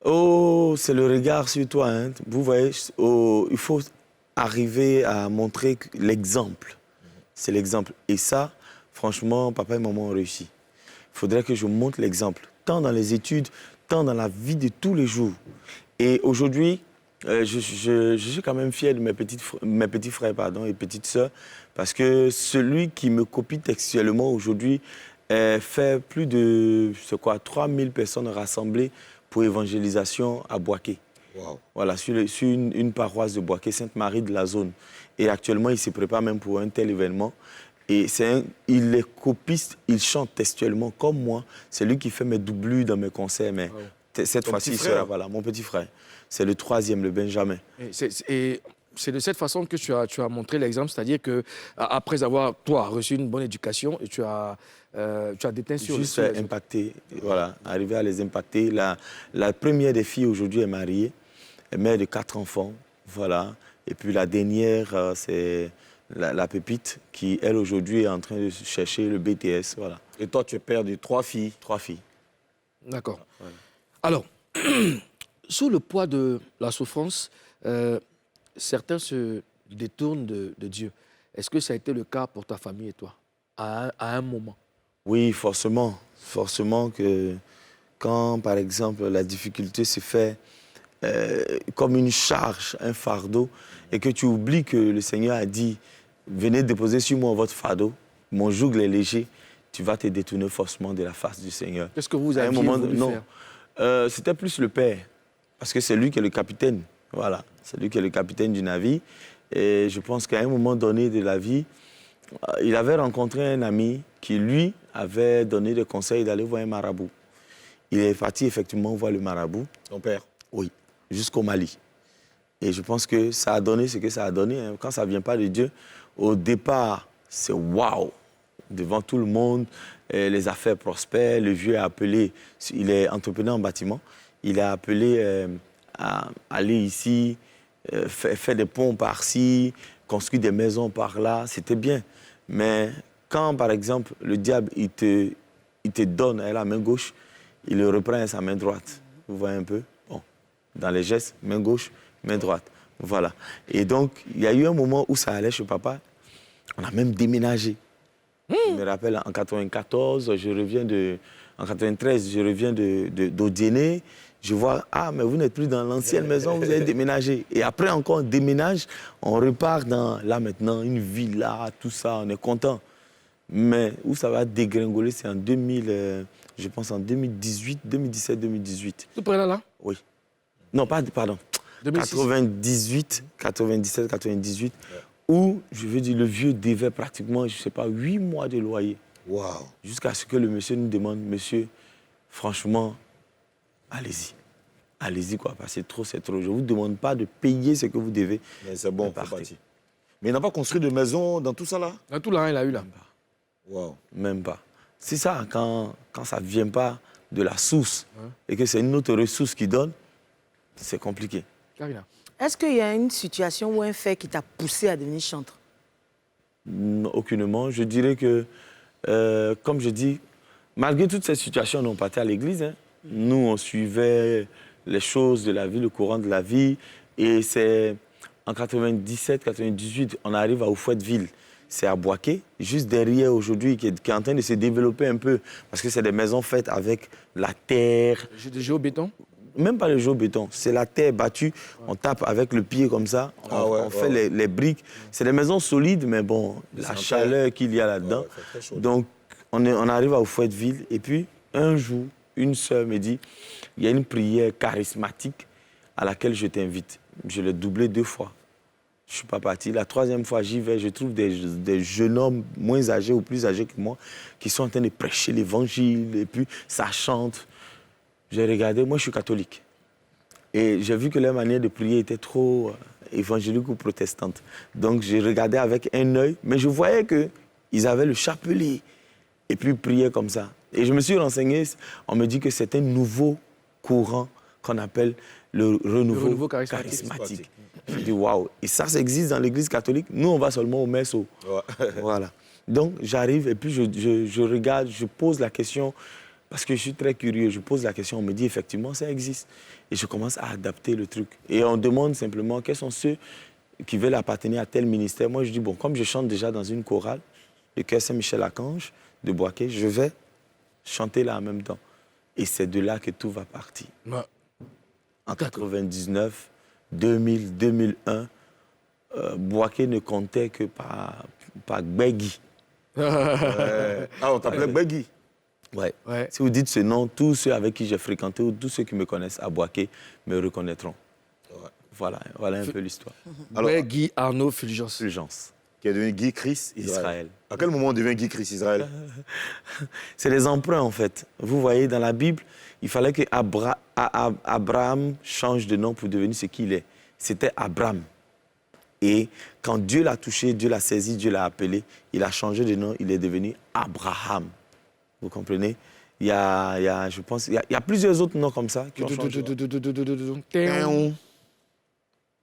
Speaker 6: Oh, c'est le regard sur toi. Hein. Vous voyez, il faut arriver à montrer l'exemple. C'est l'exemple. Et ça, franchement, papa et maman ont réussi. Il faudrait que je montre l'exemple, tant dans les études, tant dans la vie de tous les jours. Et aujourd'hui, je suis quand même fier de mes petits frères et petites sœurs, parce que celui qui me copie textuellement aujourd'hui fait plus de 3000 personnes rassemblées pour évangélisation à Boaké.
Speaker 3: Wow.
Speaker 6: Voilà, sur une paroisse de Boaké, Sainte-Marie de la zone. Et actuellement, il se prépare même pour un tel événement. Et il est copiste, il chante textuellement comme moi. C'est lui qui fait mes doublures dans mes concerts. Mais cette fois-ci, il sera, voilà, mon petit frère. C'est le troisième, le Benjamin.
Speaker 1: Et c'est de cette façon que tu as montré l'exemple, c'est-à-dire que après avoir, toi, reçu une bonne éducation, et tu as déteint sur...
Speaker 6: Juste impacter, voilà, arriver à les impacter. La première des filles aujourd'hui est mariée, elle est mère de 4 enfants, voilà. Et puis la dernière, c'est la pépite qui, elle, aujourd'hui, est en train de chercher le BTS, voilà.
Speaker 3: Et toi, tu es père de 3 filles.
Speaker 6: 3 filles.
Speaker 1: D'accord. Ouais. Alors, sous le poids de la souffrance, certains se détournent de Dieu. Est-ce que ça a été le cas pour ta famille et toi, à un moment?
Speaker 6: Oui, forcément. Forcément que quand, par exemple, la difficulté se fait comme une charge, un fardeau, et que tu oublies que le Seigneur a dit « Venez déposer sur moi votre fardeau, mon joug est léger », tu vas te détourner forcément de la face du Seigneur.
Speaker 1: Qu'est-ce que vous avez voulu
Speaker 6: faire? C'était plus le père, parce que c'est lui qui est le capitaine. Voilà, c'est lui qui est le capitaine du navire. Et je pense qu'à un moment donné de la vie, il avait rencontré un ami qui, lui, avait donné des conseils d'aller voir un marabout. Il est parti effectivement voir le marabout.
Speaker 3: Ton père?
Speaker 6: Oui, jusqu'au Mali. Et je pense que ça a donné ce que ça a donné. Hein. Quand ça ne vient pas de Dieu, au départ, c'est waouh! Devant tout le monde, les affaires prospèrent. Le vieux a appelé, il est entrepreneur en bâtiment, il a appelé à aller ici, faire des ponts par-ci, construire des maisons par-là, c'était bien. Mais quand, par exemple, le diable, il te donne à la main gauche, il le reprend à sa main droite. Vous voyez un peu? Bon, dans les gestes, main gauche, main droite. Voilà. Et donc, il y a eu un moment où ça allait chez papa. On a même déménagé. Je me rappelle, en 94, en 93, je reviens d'Odiéné. Je vois, ah, mais vous n'êtes plus dans l'ancienne maison, vous avez déménagé. Et après, encore, on déménage, on repart dans, là maintenant, une villa, tout ça, on est content. Mais où ça va dégringoler, c'est en 2000, je pense en 2018, 2017, 2018.
Speaker 1: Tout près là?
Speaker 6: Oui. Non, pardon.
Speaker 1: 2006.
Speaker 6: 98, 97, 98, où, je veux dire, le vieux devait pratiquement, je ne sais pas, 8 mois de loyer.
Speaker 3: Waouh.
Speaker 6: Jusqu'à ce que le monsieur nous demande, monsieur, franchement, allez-y. Allez-y, quoi, parce que c'est trop. Je ne vous demande pas de payer ce que vous devez.
Speaker 3: Mais c'est bon, c'est parti. Mais il n'a pas construit de maison dans tout ça, là?
Speaker 1: Dans tout là, il a eu là.
Speaker 3: Waouh.
Speaker 6: Même pas. C'est ça, quand ça ne vient pas de la source et que c'est une autre ressource qui donne, c'est compliqué.
Speaker 1: Karina.
Speaker 2: Est-ce qu'il y a une situation ou un fait qui t'a poussé à devenir chanteur?
Speaker 6: Non, aucunement. Je dirais que, comme je dis, malgré toutes ces situations, on partait à l'église. Hein. Nous, on suivait les choses de la vie, le courant de la vie. Et c'est en 97, 98, on arrive à Houphouëteville. C'est à Boaké, juste derrière aujourd'hui, qui est en train de se développer un peu. Parce que c'est des maisons faites avec la terre.
Speaker 1: Des géobéton?
Speaker 6: Même pas le géobéton, c'est la terre battue. On tape avec le pied comme ça, on fait les briques. C'est des maisons solides, mais bon, la chaleur qu'il y a là-dedans. Donc, on arrive à Houphouëteville. Et puis, un jour, une sœur me dit, il y a une prière charismatique à laquelle je t'invite. Je l'ai doublée 2 fois. Je ne suis pas parti. La 3e fois, j'y vais, je trouve des jeunes hommes moins âgés ou plus âgés que moi qui sont en train de prêcher l'évangile. Et puis, ça chante. J'ai regardé, moi je suis catholique. Et j'ai vu que leur manière de prier était trop évangélique ou protestante. Donc je regardais avec un œil, mais je voyais qu'ils avaient le chapelet. Et puis ils priaient comme ça. Et je me suis renseigné, on me dit que c'est un nouveau courant qu'on appelle le renouveau charismatique. Je dis waouh. Et ça existe dans l'église catholique. Nous, on va seulement au messes. Voilà. Donc j'arrive et puis je regarde, je pose la question. Parce que je suis très curieux, je pose la question, on me dit effectivement ça existe. Et je commence à adapter le truc. Et on demande simplement quels sont ceux qui veulent appartenir à tel ministère. Moi je dis, bon, comme je chante déjà dans une chorale, le chœur Saint-Michel-Archange de Boaké, je vais chanter là en même temps. Et c'est de là que tout va partir. En 99, 2000, 2001, Boaké ne comptait que par Gbegui.
Speaker 3: Ah, on t'appelait Gbegui.
Speaker 6: Ouais. Si vous dites ce nom, tous ceux avec qui j'ai fréquenté ou tous ceux qui me connaissent à Boaké me reconnaîtront. Voilà un peu l'histoire.
Speaker 1: Alors, Guy Arnaud Fulgence.
Speaker 3: Qui est devenu Guy Chris Israël. À quel moment on devient Guy Chris Israël?
Speaker 6: C'est les emprunts, en fait. Vous voyez, dans la Bible, il fallait que Abraham change de nom pour devenir ce qu'il est. C'était Abraham. Et quand Dieu l'a touché, Dieu l'a saisi, Dieu l'a appelé, il a changé de nom, il est devenu Abraham. Vous comprenez? Je pense, il y a plusieurs autres noms comme ça qui ont changé.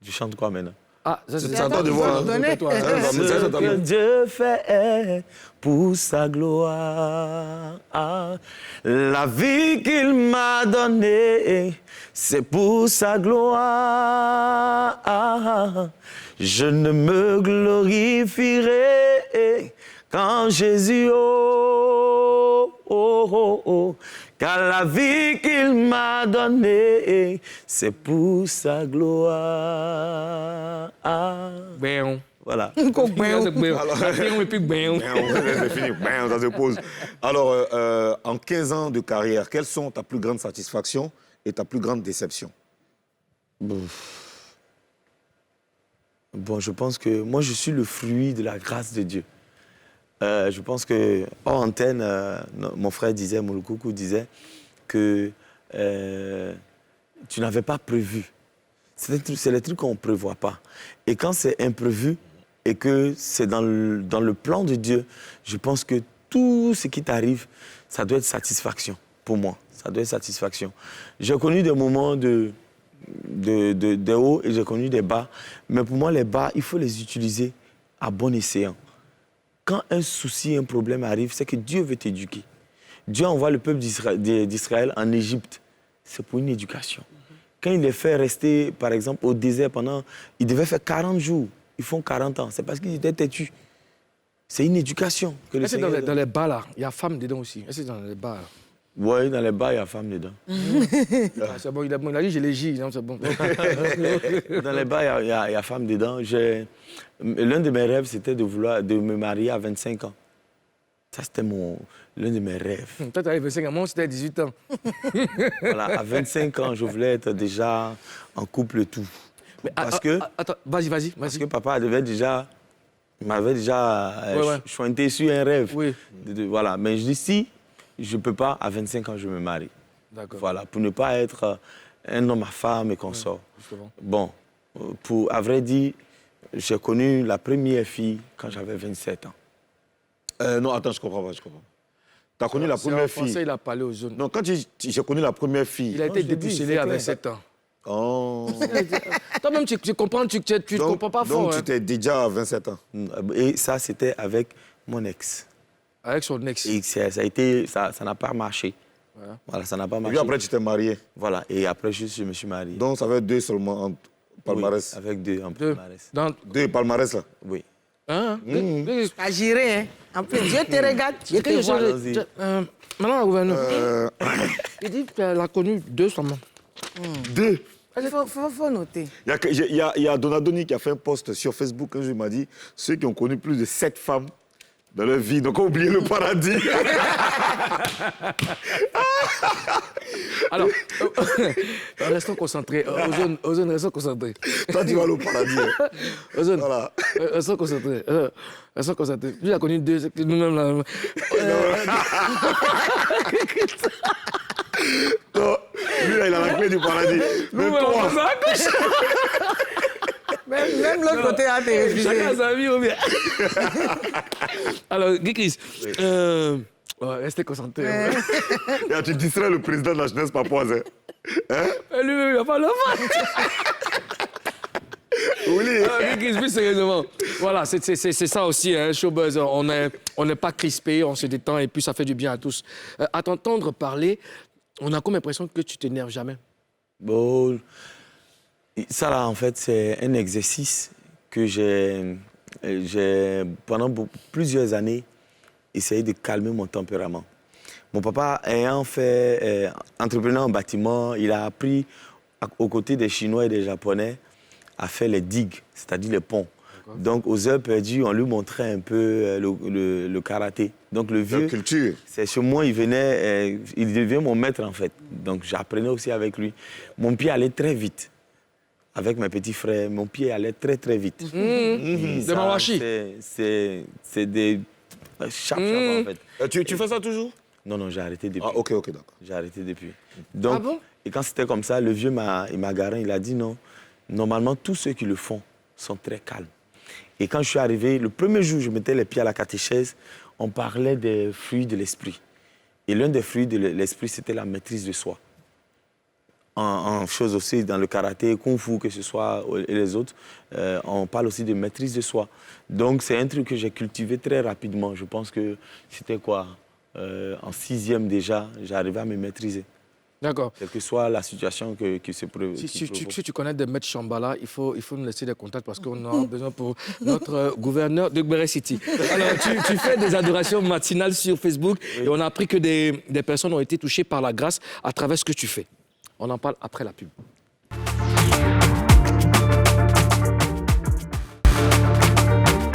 Speaker 6: Je chante quoi maintenant?
Speaker 1: Ah, ça c'est
Speaker 3: à toi de voir.
Speaker 6: Ce que Dieu fait pour sa gloire. La vie qu'il m'a donnée, c'est pour sa gloire. Je ne me glorifierai qu'en Jésus, car la vie qu'il m'a donnée, c'est pour sa gloire. Voilà.
Speaker 3: C'est fini, ça se pose. Alors, en 15 ans de carrière, quelles sont ta plus grande satisfaction et ta plus grande déception?
Speaker 6: Bon, je pense que moi, je suis le fruit de la grâce de Dieu. Je pense que, hors antenne, mon frère disait, Mouloukoukou disait que tu n'avais pas prévu. C'est les trucs qu'on ne prévoit pas. Et quand c'est imprévu et que c'est dans le plan de Dieu, je pense que tout ce qui t'arrive, ça doit être satisfaction pour moi. Ça doit être satisfaction. J'ai connu des moments de des hauts et j'ai connu des bas. Mais pour moi, les bas, il faut les utiliser à bon escient. Quand un souci, un problème arrive, c'est que Dieu veut t'éduquer. Dieu envoie le peuple d'Israël en Égypte. C'est pour une éducation. Quand il les fait rester, par exemple, au désert pendant... Ils devaient faire 40 jours. Ils font 40 ans. C'est parce qu'ils étaient têtus. C'est une éducation que le Seigneur...
Speaker 1: Dans les bars, là, il y a femmes dedans aussi. Est-ce que dans les bars?
Speaker 6: Oui, dans les bars, il y a femmes dedans.
Speaker 1: Ah, c'est bon, il a dit, je les gis, c'est bon.
Speaker 6: Dans les bars, il y a femmes dedans. L'un de mes rêves, c'était de me marier à 25 ans. Ça, c'était l'un de mes rêves.
Speaker 1: Toi, tu avais 25 ans, moi, c'était à 18 ans.
Speaker 6: Voilà, à 25 ans, je voulais être déjà en couple et tout.
Speaker 1: Mais,
Speaker 6: parce que...
Speaker 1: Attends, vas-y.
Speaker 6: Parce que papa m'avait déjà chointé sur un rêve.
Speaker 1: Oui.
Speaker 6: Voilà, mais je dis, si je ne peux pas, à 25 ans, je me marie.
Speaker 1: D'accord.
Speaker 6: Voilà, pour ne pas être un homme à femme et consort.
Speaker 1: Justement.
Speaker 6: Bon, à vrai dire, j'ai connu la première fille quand j'avais 27 ans.
Speaker 3: Non, attends, je comprends pas. Tu as connu la première fille.
Speaker 1: Français, il a parlé aux jeunes.
Speaker 3: Non, quand j'ai connu la première fille.
Speaker 1: Il a été dépucelé à 27 ans.
Speaker 3: Oh.
Speaker 1: Toi-même, tu comprends, tu comprends pas fort.
Speaker 3: Donc, tu étais déjà à 27 ans.
Speaker 6: Et ça, c'était avec mon ex.
Speaker 1: Avec son ex.
Speaker 6: Et ça n'a pas marché. Voilà, ça n'a pas
Speaker 3: Et
Speaker 6: marché.
Speaker 3: puis après, tu t'es marié.
Speaker 6: Voilà, et après, je me suis marié.
Speaker 3: Donc, ça fait 2 seulement en palmarès.
Speaker 6: Oui, avec 2 en palmarès.
Speaker 3: 2 palmarès, là.
Speaker 6: Oui.
Speaker 1: Hein?
Speaker 2: À gérer, hein. En plus, Dieu te regarde, Dieu te voit.
Speaker 1: Maintenant, la gouverneure, il dit qu'elle a connu 2 seulement.
Speaker 3: 2.
Speaker 2: Il faut noter.
Speaker 3: Il y a Donadoni qui a fait un post sur Facebook un jour, il m'a dit ceux qui ont connu plus de 7 femmes dans leur vie n'ont pas oublié le paradis.
Speaker 1: Alors, restons concentrés. Ozone, restons concentrés.
Speaker 3: Toi, tu vas aller au paradis. Hein.
Speaker 1: Ozone,
Speaker 3: Voilà.
Speaker 1: restons concentrés. Restons concentrés. Lui, il a connu 2, c'est nous-mêmes là.
Speaker 3: Non, lui, là, il a la clé du paradis. Même toi.
Speaker 2: Même l'autre côté a été refusé.
Speaker 1: Chacun sa vie, ou bien. Alors, Guy Chris, restez concentrés.
Speaker 3: Et tu distrais le président de la jeunesse papoise. Hein?
Speaker 1: Lui-même, il va pas le faire.
Speaker 3: Oui.
Speaker 1: Guy Chris, plus sérieusement. Voilà, c'est ça aussi, hein, Showbuzz. On n'est pas crispé, on se détend et puis ça fait du bien à tous. À t'entendre parler, on a comme l'impression que tu t'énerves jamais.
Speaker 6: Bon, ça là, en fait, c'est un exercice que j'ai pendant plusieurs années, essayé de calmer mon tempérament. Mon papa, ayant fait entrepreneur en bâtiment, il a appris aux côtés des Chinois et des Japonais à faire les digues, c'est-à-dire les ponts. Donc, aux heures perdues, on lui montrait un peu le karaté. Donc, le vieux, c'est chez moi, il devient mon maître, en fait. Donc, j'apprenais aussi avec lui. Mon pied allait très vite. Avec mes petits frères, mon pied allait très, très vite.
Speaker 1: Des mawashi.
Speaker 6: C'est des chap, en fait.
Speaker 3: Tu fais ça toujours?
Speaker 6: Non, j'ai arrêté depuis.
Speaker 3: Ah, ok, d'accord.
Speaker 6: J'ai arrêté depuis. Donc,
Speaker 1: ah bon?
Speaker 6: Et quand c'était comme ça, le vieux il m'a garé, il a dit non. Normalement, tous ceux qui le font sont très calmes. Et quand je suis arrivé, le premier jour où je mettais les pieds à la catéchèse, on parlait des fruits de l'esprit. Et l'un des fruits de l'esprit, c'était la maîtrise de soi. En choses aussi, dans le karaté, kung fu, que ce soit, et les autres, on parle aussi de maîtrise de soi. Donc, c'est un truc que j'ai cultivé très rapidement. Je pense que c'était quoi en 6e déjà, j'arrivais à me maîtriser.
Speaker 1: D'accord.
Speaker 6: Quelle que soit la situation qui se présente.
Speaker 1: Si tu connais des maîtres Shambhala, il faut nous laisser des contacts parce qu'on en a besoin pour notre gouverneur de Gbere City. Alors, tu fais des adorations matinales sur Facebook et on a appris que des personnes ont été touchées par la grâce à travers ce que tu fais. On en parle après la pub.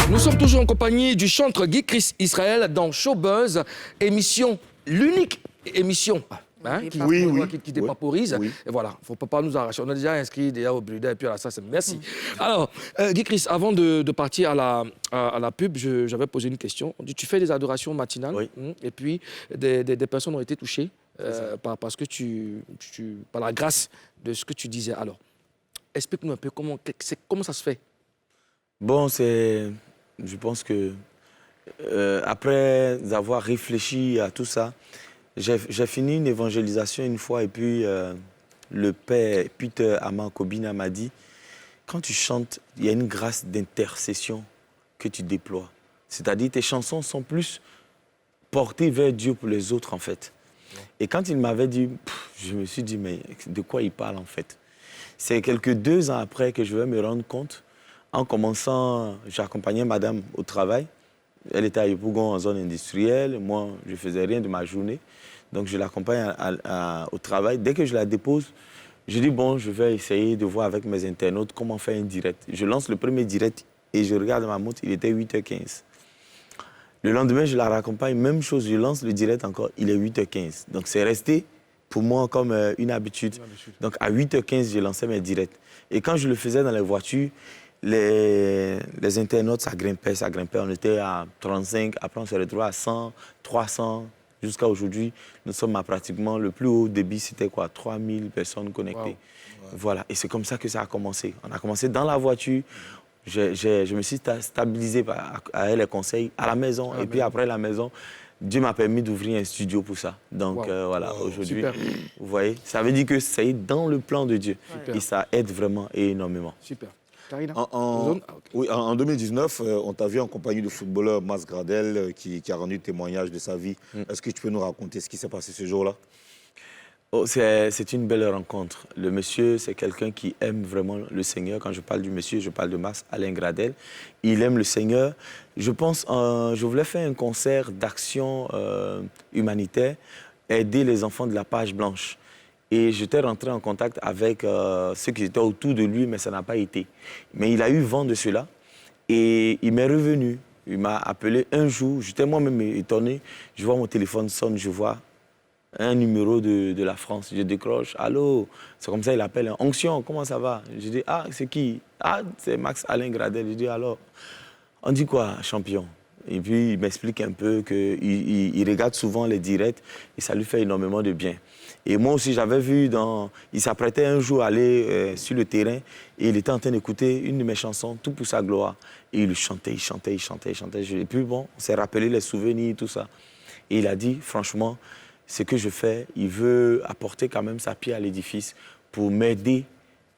Speaker 1: Nous sommes toujours en compagnie du chanteur Guy Chris Israël dans Showbuzz, émission, l'unique émission qui dépaporise.
Speaker 3: Oui.
Speaker 1: Et voilà, il ne faut pas nous arracher. On a déjà inscrit déjà au bulletin et puis à la ça, c'est merci. Alors, Guy Chris, avant de partir à la pub, j'avais posé une question. On dit, tu fais des adorations matinales et puis des personnes ont été touchées parce que par la grâce de ce que tu disais. Alors, explique-nous un peu comment ça se fait.
Speaker 6: Bon, je pense que après avoir réfléchi à tout ça, j'ai fini une évangélisation une fois et puis le père Peter Amakobina m'a dit, quand tu chantes, il y a une grâce d'intercession que tu déploies. C'est-à-dire tes chansons sont plus portées vers Dieu pour les autres, en fait. Et quand il m'avait dit, je me suis dit, mais de quoi il parle, en fait? C'est quelques 2 ans après que je vais me rendre compte, en commençant, j'accompagnais madame au travail. Elle était à Yopougon en zone industrielle. Moi, je ne faisais rien de ma journée. Donc, je l'accompagne au travail. Dès que je la dépose, je dis, bon, je vais essayer de voir avec mes internautes comment faire un direct. Je lance le premier direct et je regarde ma montre, il était 8h15. Le lendemain, je la raccompagne, même chose, je lance le direct encore, il est 8h15. Donc, c'est resté pour moi comme une habitude. Donc, à 8h15, je lançais mes directs. Et quand je le faisais dans les voitures, les internautes, ça grimpait. On était à 35, après on se retrouvait à 100, 300, jusqu'à aujourd'hui. Nous sommes à pratiquement, le plus haut débit, c'était quoi, 3000 personnes connectées. Wow. Voilà, et c'est comme ça que ça a commencé. On a commencé dans la voiture. Je me suis stabilisé à les conseils à la maison. Et puis après la maison, Dieu m'a permis d'ouvrir un studio pour ça. Donc voilà, aujourd'hui, vous voyez, ça veut dire que c'est dans le plan de Dieu. Super. Et ça aide vraiment énormément.
Speaker 1: Super.
Speaker 3: En 2019, on t'a vu en compagnie du footballeur Mas Gradel qui a rendu témoignage de sa vie. Est-ce que tu peux nous raconter ce qui s'est passé ce jour-là?
Speaker 6: Oh, c'est une belle rencontre. Le monsieur, c'est quelqu'un qui aime vraiment le Seigneur. Quand je parle du monsieur, je parle de Mas Alain Gradel. Il aime le Seigneur. Je pense, je voulais faire un concert d'action humanitaire, aider les enfants de la page blanche. Et j'étais rentré en contact avec ceux qui étaient autour de lui, mais ça n'a pas été. Mais il a eu vent de cela et il m'est revenu. Il m'a appelé un jour, j'étais moi-même étonné. Je vois mon téléphone sonne, je vois un numéro de la France. Je décroche, allô, c'est comme ça il appelle, Onction, comment ça va? Je dis, ah, c'est qui? Ah, c'est Max Alain Gradel. Je dis, alors, on dit quoi, champion? Et puis il m'explique un peu qu'il regarde souvent les directs et ça lui fait énormément de bien. Et moi aussi, j'avais vu il s'apprêtait un jour à aller sur le terrain et il était en train d'écouter une de mes chansons, Tout pour sa gloire. Et il chantait. Et puis bon, on s'est rappelé les souvenirs, tout ça. Et il a dit, franchement, ce que je fais, il veut apporter quand même sa pierre à l'édifice pour m'aider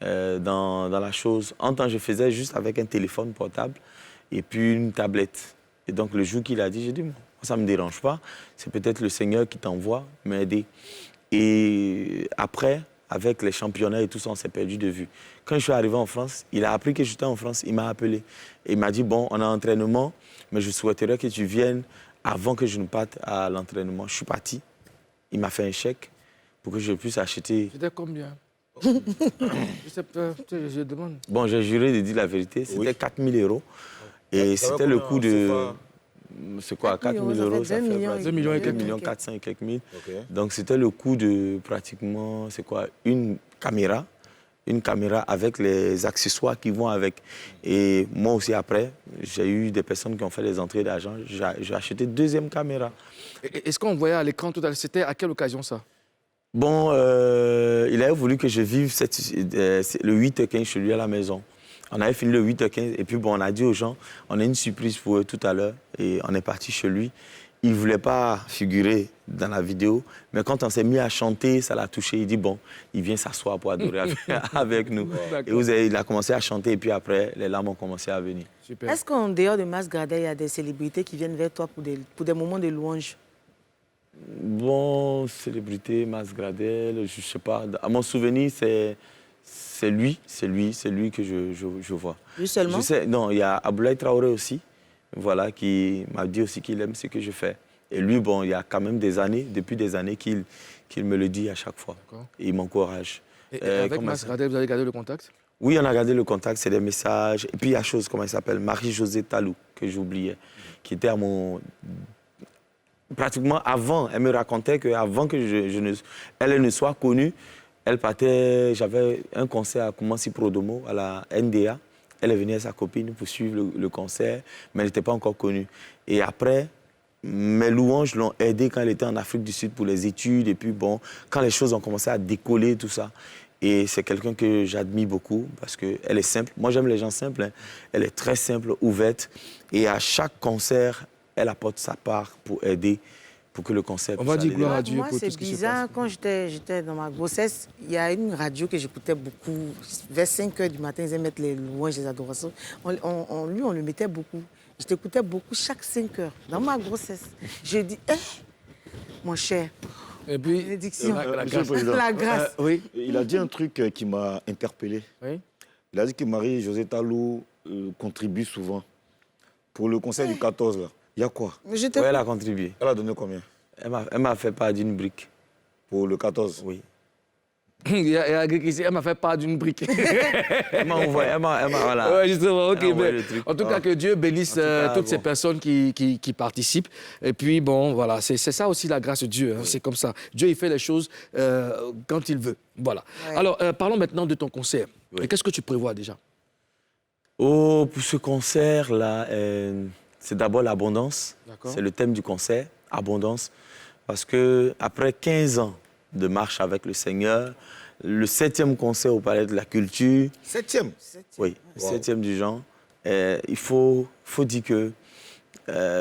Speaker 6: dans la chose. En temps, je faisais juste avec un téléphone portable et puis une tablette. Et donc, le jour qu'il a dit, j'ai dit, moi, ça ne me dérange pas. C'est peut-être le Seigneur qui t'envoie m'aider. Et après, avec les championnats et tout ça, on s'est perdu de vue. Quand je suis arrivé en France, il a appris que j'étais en France, il m'a appelé. Et il m'a dit, bon, on a un entraînement, mais je souhaiterais que tu viennes avant que je ne parte à l'entraînement. Je suis parti. Il m'a fait un chèque pour que je puisse acheter.
Speaker 1: C'était combien? Je demande.
Speaker 6: Bon, j'ai juré de dire la vérité. C'était 4 000 euros. Et c'était le coût de... C'est quoi, 4 000 euros, ça fait 2 millions et quelques millions, 400 et quelques mille. Okay. Donc c'était le coût de pratiquement, c'est quoi, une caméra avec les accessoires qui vont avec. Et moi aussi après, j'ai eu des personnes qui ont fait des entrées d'argent. J'ai acheté une deuxième caméra.
Speaker 1: Est-ce qu'on voyait à l'écran tout à l'heure, c'était à quelle occasion ça?
Speaker 6: Bon, il avait voulu que je vive le 8h15 chez lui à la maison. On avait fini le 8h15 et puis bon, on a dit aux gens, on a une surprise pour eux tout à l'heure et on est parti chez lui. Il ne voulait pas figurer dans la vidéo, mais quand on s'est mis à chanter, ça l'a touché. Il dit, bon, il vient s'asseoir pour adorer avec nous. Et il a commencé à chanter et puis après, les larmes ont commencé à venir.
Speaker 2: Est-ce qu'en dehors de Mas Gradel, il y a des célébrités qui viennent vers toi pour des moments de louange?
Speaker 6: Bon, célébrité, Mas Gradel, je ne sais pas. À mon souvenir, c'est lui que je vois.
Speaker 2: Lui seulement?
Speaker 6: Non, il y a Aboulaye Traoré aussi, voilà, qui m'a dit aussi qu'il aime ce que je fais. Et lui, bon, il y a quand même depuis des années qu'il me le dit à chaque fois. Et il m'encourage.
Speaker 1: Et avec Mas Gradel, vous avez gardé le contact?
Speaker 6: Oui, on a gardé le contact, c'est des messages. Et puis il y a chose, comment elle s'appelle, Marie-Josée Talou, que j'oubliais, qui était à mon... Pratiquement avant, elle me racontait qu'avant que elle ne soit connue, elle partait, j'avais un concert à Koumassi Prodomo, à la NDA. Elle est venue avec sa copine pour suivre le concert, mais elle n'était pas encore connue. Et après, mes louanges l'ont aidée quand elle était en Afrique du Sud pour les études. Et puis bon, quand les choses ont commencé à décoller, tout ça. Et c'est quelqu'un que j'admire beaucoup parce qu'elle est simple. Moi, j'aime les gens simples. Hein. Elle est très simple, ouverte. Et à chaque concert, elle apporte sa part pour aider pour que le concert
Speaker 1: On va
Speaker 6: puisse
Speaker 1: dire
Speaker 6: aller
Speaker 1: gloire
Speaker 6: de
Speaker 1: à Dieu
Speaker 2: Moi,
Speaker 1: pour
Speaker 2: c'est
Speaker 1: tout ce qui se
Speaker 2: bizarre.
Speaker 1: passe.
Speaker 2: Quand j'étais dans ma grossesse, il y a une radio que j'écoutais beaucoup. Vers 5 h du matin, ils aimaient mettre les louanges, les adorations. On le mettait beaucoup. Je t'écoutais beaucoup chaque 5 h dans ma grossesse. Je dis, mon cher,
Speaker 1: Et puis,
Speaker 2: bénédiction,
Speaker 3: Monsieur le Président,
Speaker 2: la grâce.
Speaker 1: oui.
Speaker 3: il a dit un truc qui m'a interpellé.
Speaker 1: Oui.
Speaker 3: Il a dit que Marie-Josée Talou contribue souvent. Pour le conseil du 14, là, il y a quoi?
Speaker 2: Je
Speaker 6: Oui,
Speaker 2: t'écoute.
Speaker 6: elle a contribué.
Speaker 3: Elle a donné combien?
Speaker 6: Elle m'a fait part d'une brique.
Speaker 3: Pour le 14?
Speaker 6: Oui.
Speaker 1: Il y a quelqu'un ici, elle m'a fait part d'une brique.
Speaker 6: Elle m'a envoyé, voilà.
Speaker 1: Ouais, justement, ok.
Speaker 6: Elle a envoyé
Speaker 1: Mais
Speaker 6: le truc.
Speaker 1: en tout cas, que Dieu bénisse
Speaker 6: En tout cas,
Speaker 1: toutes ces
Speaker 6: bon.
Speaker 1: personnes qui participent. Et puis, bon, voilà, c'est ça aussi la grâce de Dieu. Hein, c'est comme ça. Dieu, il fait les choses quand il veut. Voilà.
Speaker 2: Ouais.
Speaker 1: Alors, parlons maintenant de ton concert.
Speaker 6: Oui.
Speaker 1: Et qu'est-ce que tu prévois déjà?
Speaker 6: Oh, pour ce concert-là, c'est d'abord l'abondance.
Speaker 1: D'accord.
Speaker 6: C'est le thème du concert, abondance. Parce que après 15 ans de marche avec le Seigneur, le 7e concert au Palais de la Culture,
Speaker 3: 7e.
Speaker 6: oui, le
Speaker 3: Wow.
Speaker 6: 7e du genre, il faut dire que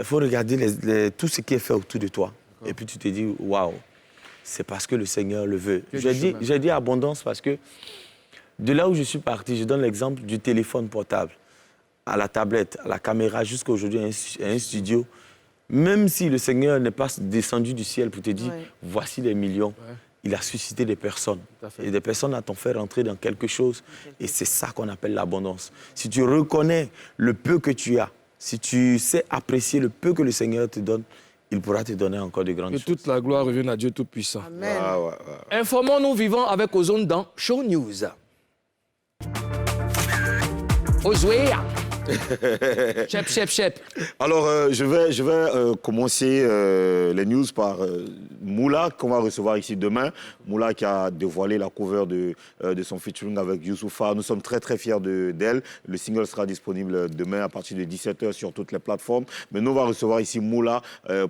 Speaker 6: faut regarder tout ce qui est fait autour de toi. Et puis tu te dis, waouh, c'est parce que le Seigneur le veut.
Speaker 1: Il y a du chemin.
Speaker 6: J'ai dit abondance parce que de là où je suis parti, je donne l'exemple du téléphone portable, à la tablette, à la caméra, jusqu'à aujourd'hui, un studio. Même si le Seigneur n'est pas descendu du ciel pour te dire,
Speaker 2: Ouais.
Speaker 6: voici les millions,
Speaker 1: Ouais.
Speaker 6: il a suscité des personnes.
Speaker 1: Tout à fait.
Speaker 6: Et des personnes t'ont fait rentrer dans quelque chose. Et c'est ça qu'on appelle l'abondance. Si tu reconnais le peu que tu as, si tu sais apprécier le peu que le Seigneur te donne, il pourra te donner encore de grandes
Speaker 1: Que
Speaker 6: choses.
Speaker 1: toute la gloire revienne à Dieu Tout-Puissant.
Speaker 2: Amen.
Speaker 3: Ah, ouais.
Speaker 1: Informons-nous vivants avec Ozone dans Show News. Ozoué. Chep, chep, chep.
Speaker 3: Alors, je vais commencer les news par Moula, qu'on va recevoir ici demain. Moula qui a dévoilé la cover de son featuring avec Youssoupha. Nous sommes très, très fiers d'elle. Le single sera disponible demain à partir de 17 h sur toutes les plateformes. Mais nous, on va recevoir ici Moula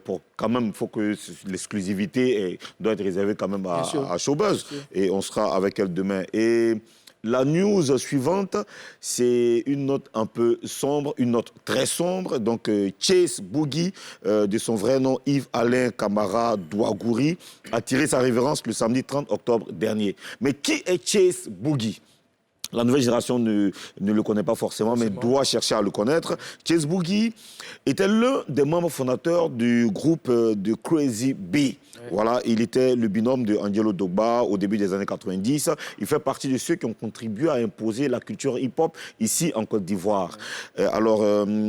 Speaker 3: pour quand même, il faut que l'exclusivité doit être réservée quand même
Speaker 1: Bien sûr.
Speaker 3: à Showbuzz. Et on sera avec elle demain. Et la news suivante, c'est une note un peu sombre, une note très sombre. Donc, Chase Boogie, de son vrai nom Yves-Alain Camara Douagouri, a tiré sa révérence le samedi 30 octobre dernier. Mais qui est Chase Boogie ? La nouvelle génération ne le connaît pas forcément, mais doit chercher à le connaître. Chase Boogie était l'un des membres fondateurs du groupe de Crazy B. Voilà, il était le binôme de Angelo Dogba au début des années 90. Il fait partie de ceux qui ont contribué à imposer la culture hip-hop ici en Côte d'Ivoire. Alors,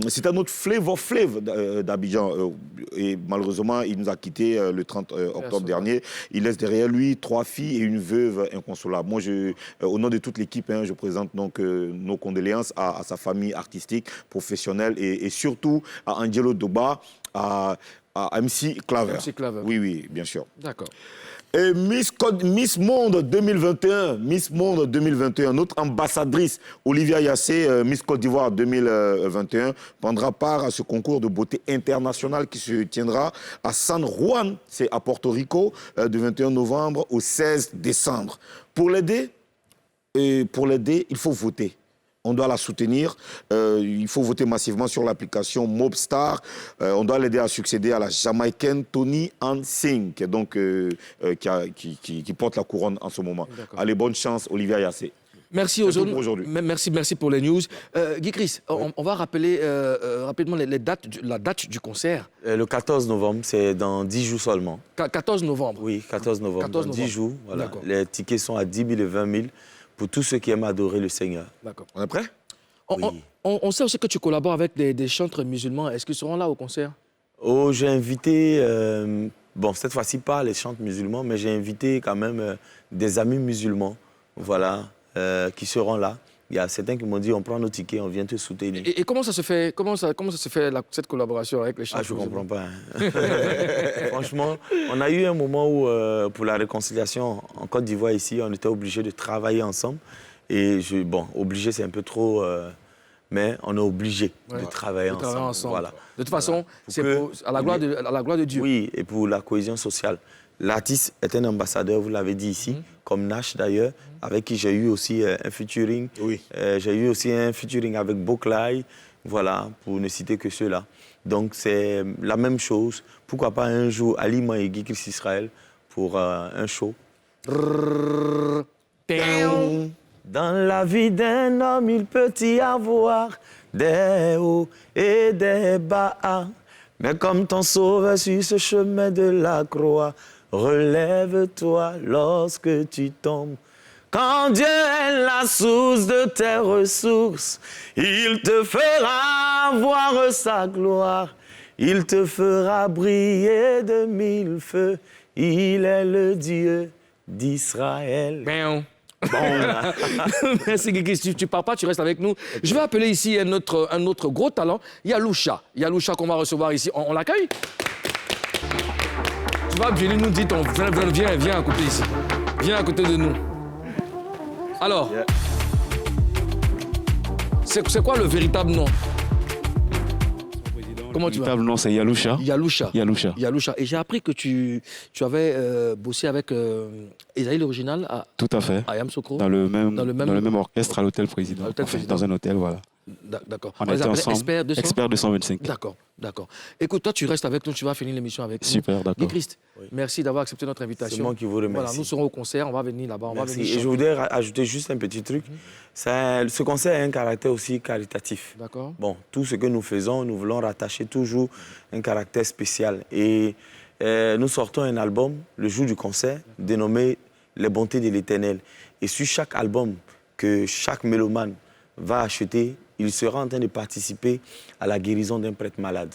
Speaker 3: c'est un autre Flavor Flav d'Abidjan. Et malheureusement, il nous a quittés le 30 octobre dernier. Il laisse derrière lui 3 filles et une veuve inconsolable. Moi, au nom de toute l'équipe, je présente donc nos condoléances à sa famille artistique, professionnelle et surtout à Angelo Dogba, à MC Claver.
Speaker 1: MC Claver.
Speaker 3: Oui, bien sûr.
Speaker 1: D'accord.
Speaker 3: Et Miss Monde 2021, notre ambassadrice Olivia Yassé, Miss Côte d'Ivoire 2021, prendra part à ce concours de beauté international qui se tiendra à San Juan, c'est à Porto Rico, du 21 novembre au 16 décembre. Pour l'aider, il faut voter. On doit la soutenir. Il faut voter massivement sur l'application Mobstar. On doit l'aider à succéder à la Jamaïcaine Tony Ann Singh, donc, qui porte la couronne en ce moment. Allez, bonne chance, Olivia Yassé.
Speaker 1: Merci
Speaker 3: tout
Speaker 1: Ozone.
Speaker 3: pour aujourd'hui.
Speaker 1: Merci pour les news. Guy Chris, on va rappeler rapidement la date du concert.
Speaker 6: Le 14 novembre, c'est dans 10 jours seulement.
Speaker 1: 14 novembre.
Speaker 6: Oui, 14 novembre,
Speaker 1: 14
Speaker 6: dans 10
Speaker 1: novembre.
Speaker 6: jours. Voilà.
Speaker 1: D'accord.
Speaker 6: Les tickets sont à 10 000 et 20 000 pour tous ceux qui aiment adorer le Seigneur.
Speaker 1: D'accord.
Speaker 3: On est prêt?
Speaker 6: Oui.
Speaker 1: On sait aussi que tu collabores avec des chantres musulmans. Est-ce qu'ils seront là au concert?
Speaker 6: Oh, j'ai invité, bon, cette fois-ci pas les chantres musulmans, mais j'ai invité quand même des amis musulmans, voilà, qui seront là. Il y a certains qui m'ont dit, on prend nos tickets, on vient te soutenir.
Speaker 1: Et comment ça se fait, cette collaboration avec les chantres
Speaker 6: Je ne
Speaker 1: musulmans?
Speaker 6: comprends pas. Franchement, on a eu un moment où, pour la réconciliation en Côte d'Ivoire ici, on était obligés de travailler ensemble. Et obligé, c'est un peu trop... mais on est obligé de travailler ensemble. Voilà.
Speaker 1: De toute façon, c'est à la gloire de Dieu.
Speaker 6: Oui, et pour la cohésion sociale. L'artiste est un ambassadeur, vous l'avez dit ici, comme Nash d'ailleurs, avec qui j'ai eu aussi un featuring.
Speaker 3: Oui.
Speaker 6: J'ai eu aussi un featuring avec Boklai, voilà, pour ne citer que ceux-là. Donc c'est la même chose. Pourquoi pas un jour, Ali Maïgui, Chris Israël, pour un show. Dans la vie d'un homme, il peut y avoir des hauts et des bas. Mais comme ton sauveur sur ce chemin de la croix, relève-toi lorsque tu tombes. Quand Dieu est la source de tes ressources, il te fera voir sa gloire. Il te fera briller de mille feux. Il est le Dieu d'Israël.
Speaker 1: Bon. Merci Guigui, si tu ne pars pas, tu restes avec nous. Je vais appeler ici un autre gros talent, Yaloucha. Yaloucha qu'on va recevoir ici. On l'accueille? Tu vas venir nous dire ton... Viens à côté ici. Viens à côté de nous. Alors, c'est quoi le véritable nom? Comment tu vas?
Speaker 7: Le véritable nom, c'est Yaloucha.
Speaker 1: Yaloucha.
Speaker 7: Yaloucha.
Speaker 1: Yaloucha. Et j'ai appris que tu avais bossé avec Esaïe l'original
Speaker 7: Tout à fait.
Speaker 1: à Yamoussoukro.
Speaker 7: Dans le même orchestre à l'hôtel président. Dans un hôtel, voilà.
Speaker 1: D'accord.
Speaker 7: On était ensemble.
Speaker 1: Expert
Speaker 7: 225.
Speaker 1: D'accord. Écoute, toi, tu restes avec nous, tu vas finir l'émission avec nous.
Speaker 7: Super, d'accord.
Speaker 1: Guy Christ, merci d'avoir accepté notre invitation.
Speaker 6: C'est moi qui vous remercie.
Speaker 1: Voilà, nous serons au concert, on va venir là-bas.
Speaker 6: Merci. Et je voudrais ajouter juste un petit truc. Ce concert a un caractère aussi caritatif.
Speaker 1: D'accord.
Speaker 6: Bon, tout ce que nous faisons, nous voulons rattacher toujours un caractère spécial. Et nous sortons un album le jour du concert dénommé Les bontés de l'Éternel. Et sur chaque album que chaque mélomane va acheter, il sera en train de participer à la guérison d'un prêtre malade.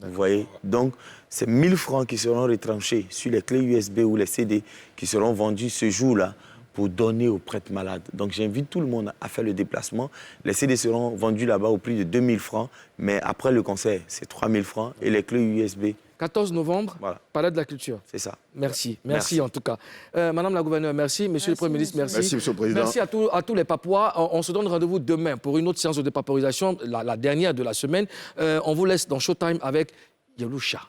Speaker 6: Vous voyez? Donc, c'est 1000 francs qui seront retranchés sur les clés USB ou les CD qui seront vendus ce jour-là pour donner aux prêtres malades. Donc, j'invite tout le monde à faire le déplacement. Les CD seront vendus là-bas au prix de 2000 francs, mais après le concert, c'est 3000 francs et les clés USB.
Speaker 1: 14 novembre,
Speaker 6: voilà.
Speaker 1: Palais de la Culture.
Speaker 6: C'est ça.
Speaker 1: Merci en tout cas. Madame la gouverneure, merci. Monsieur le Premier ministre, merci.
Speaker 3: Merci, Monsieur le Président.
Speaker 1: Merci à tous les Papouas. On se donne rendez-vous demain pour une autre séance de dépaporisation, la dernière de la semaine. On vous laisse dans Showtime avec Yaloucha.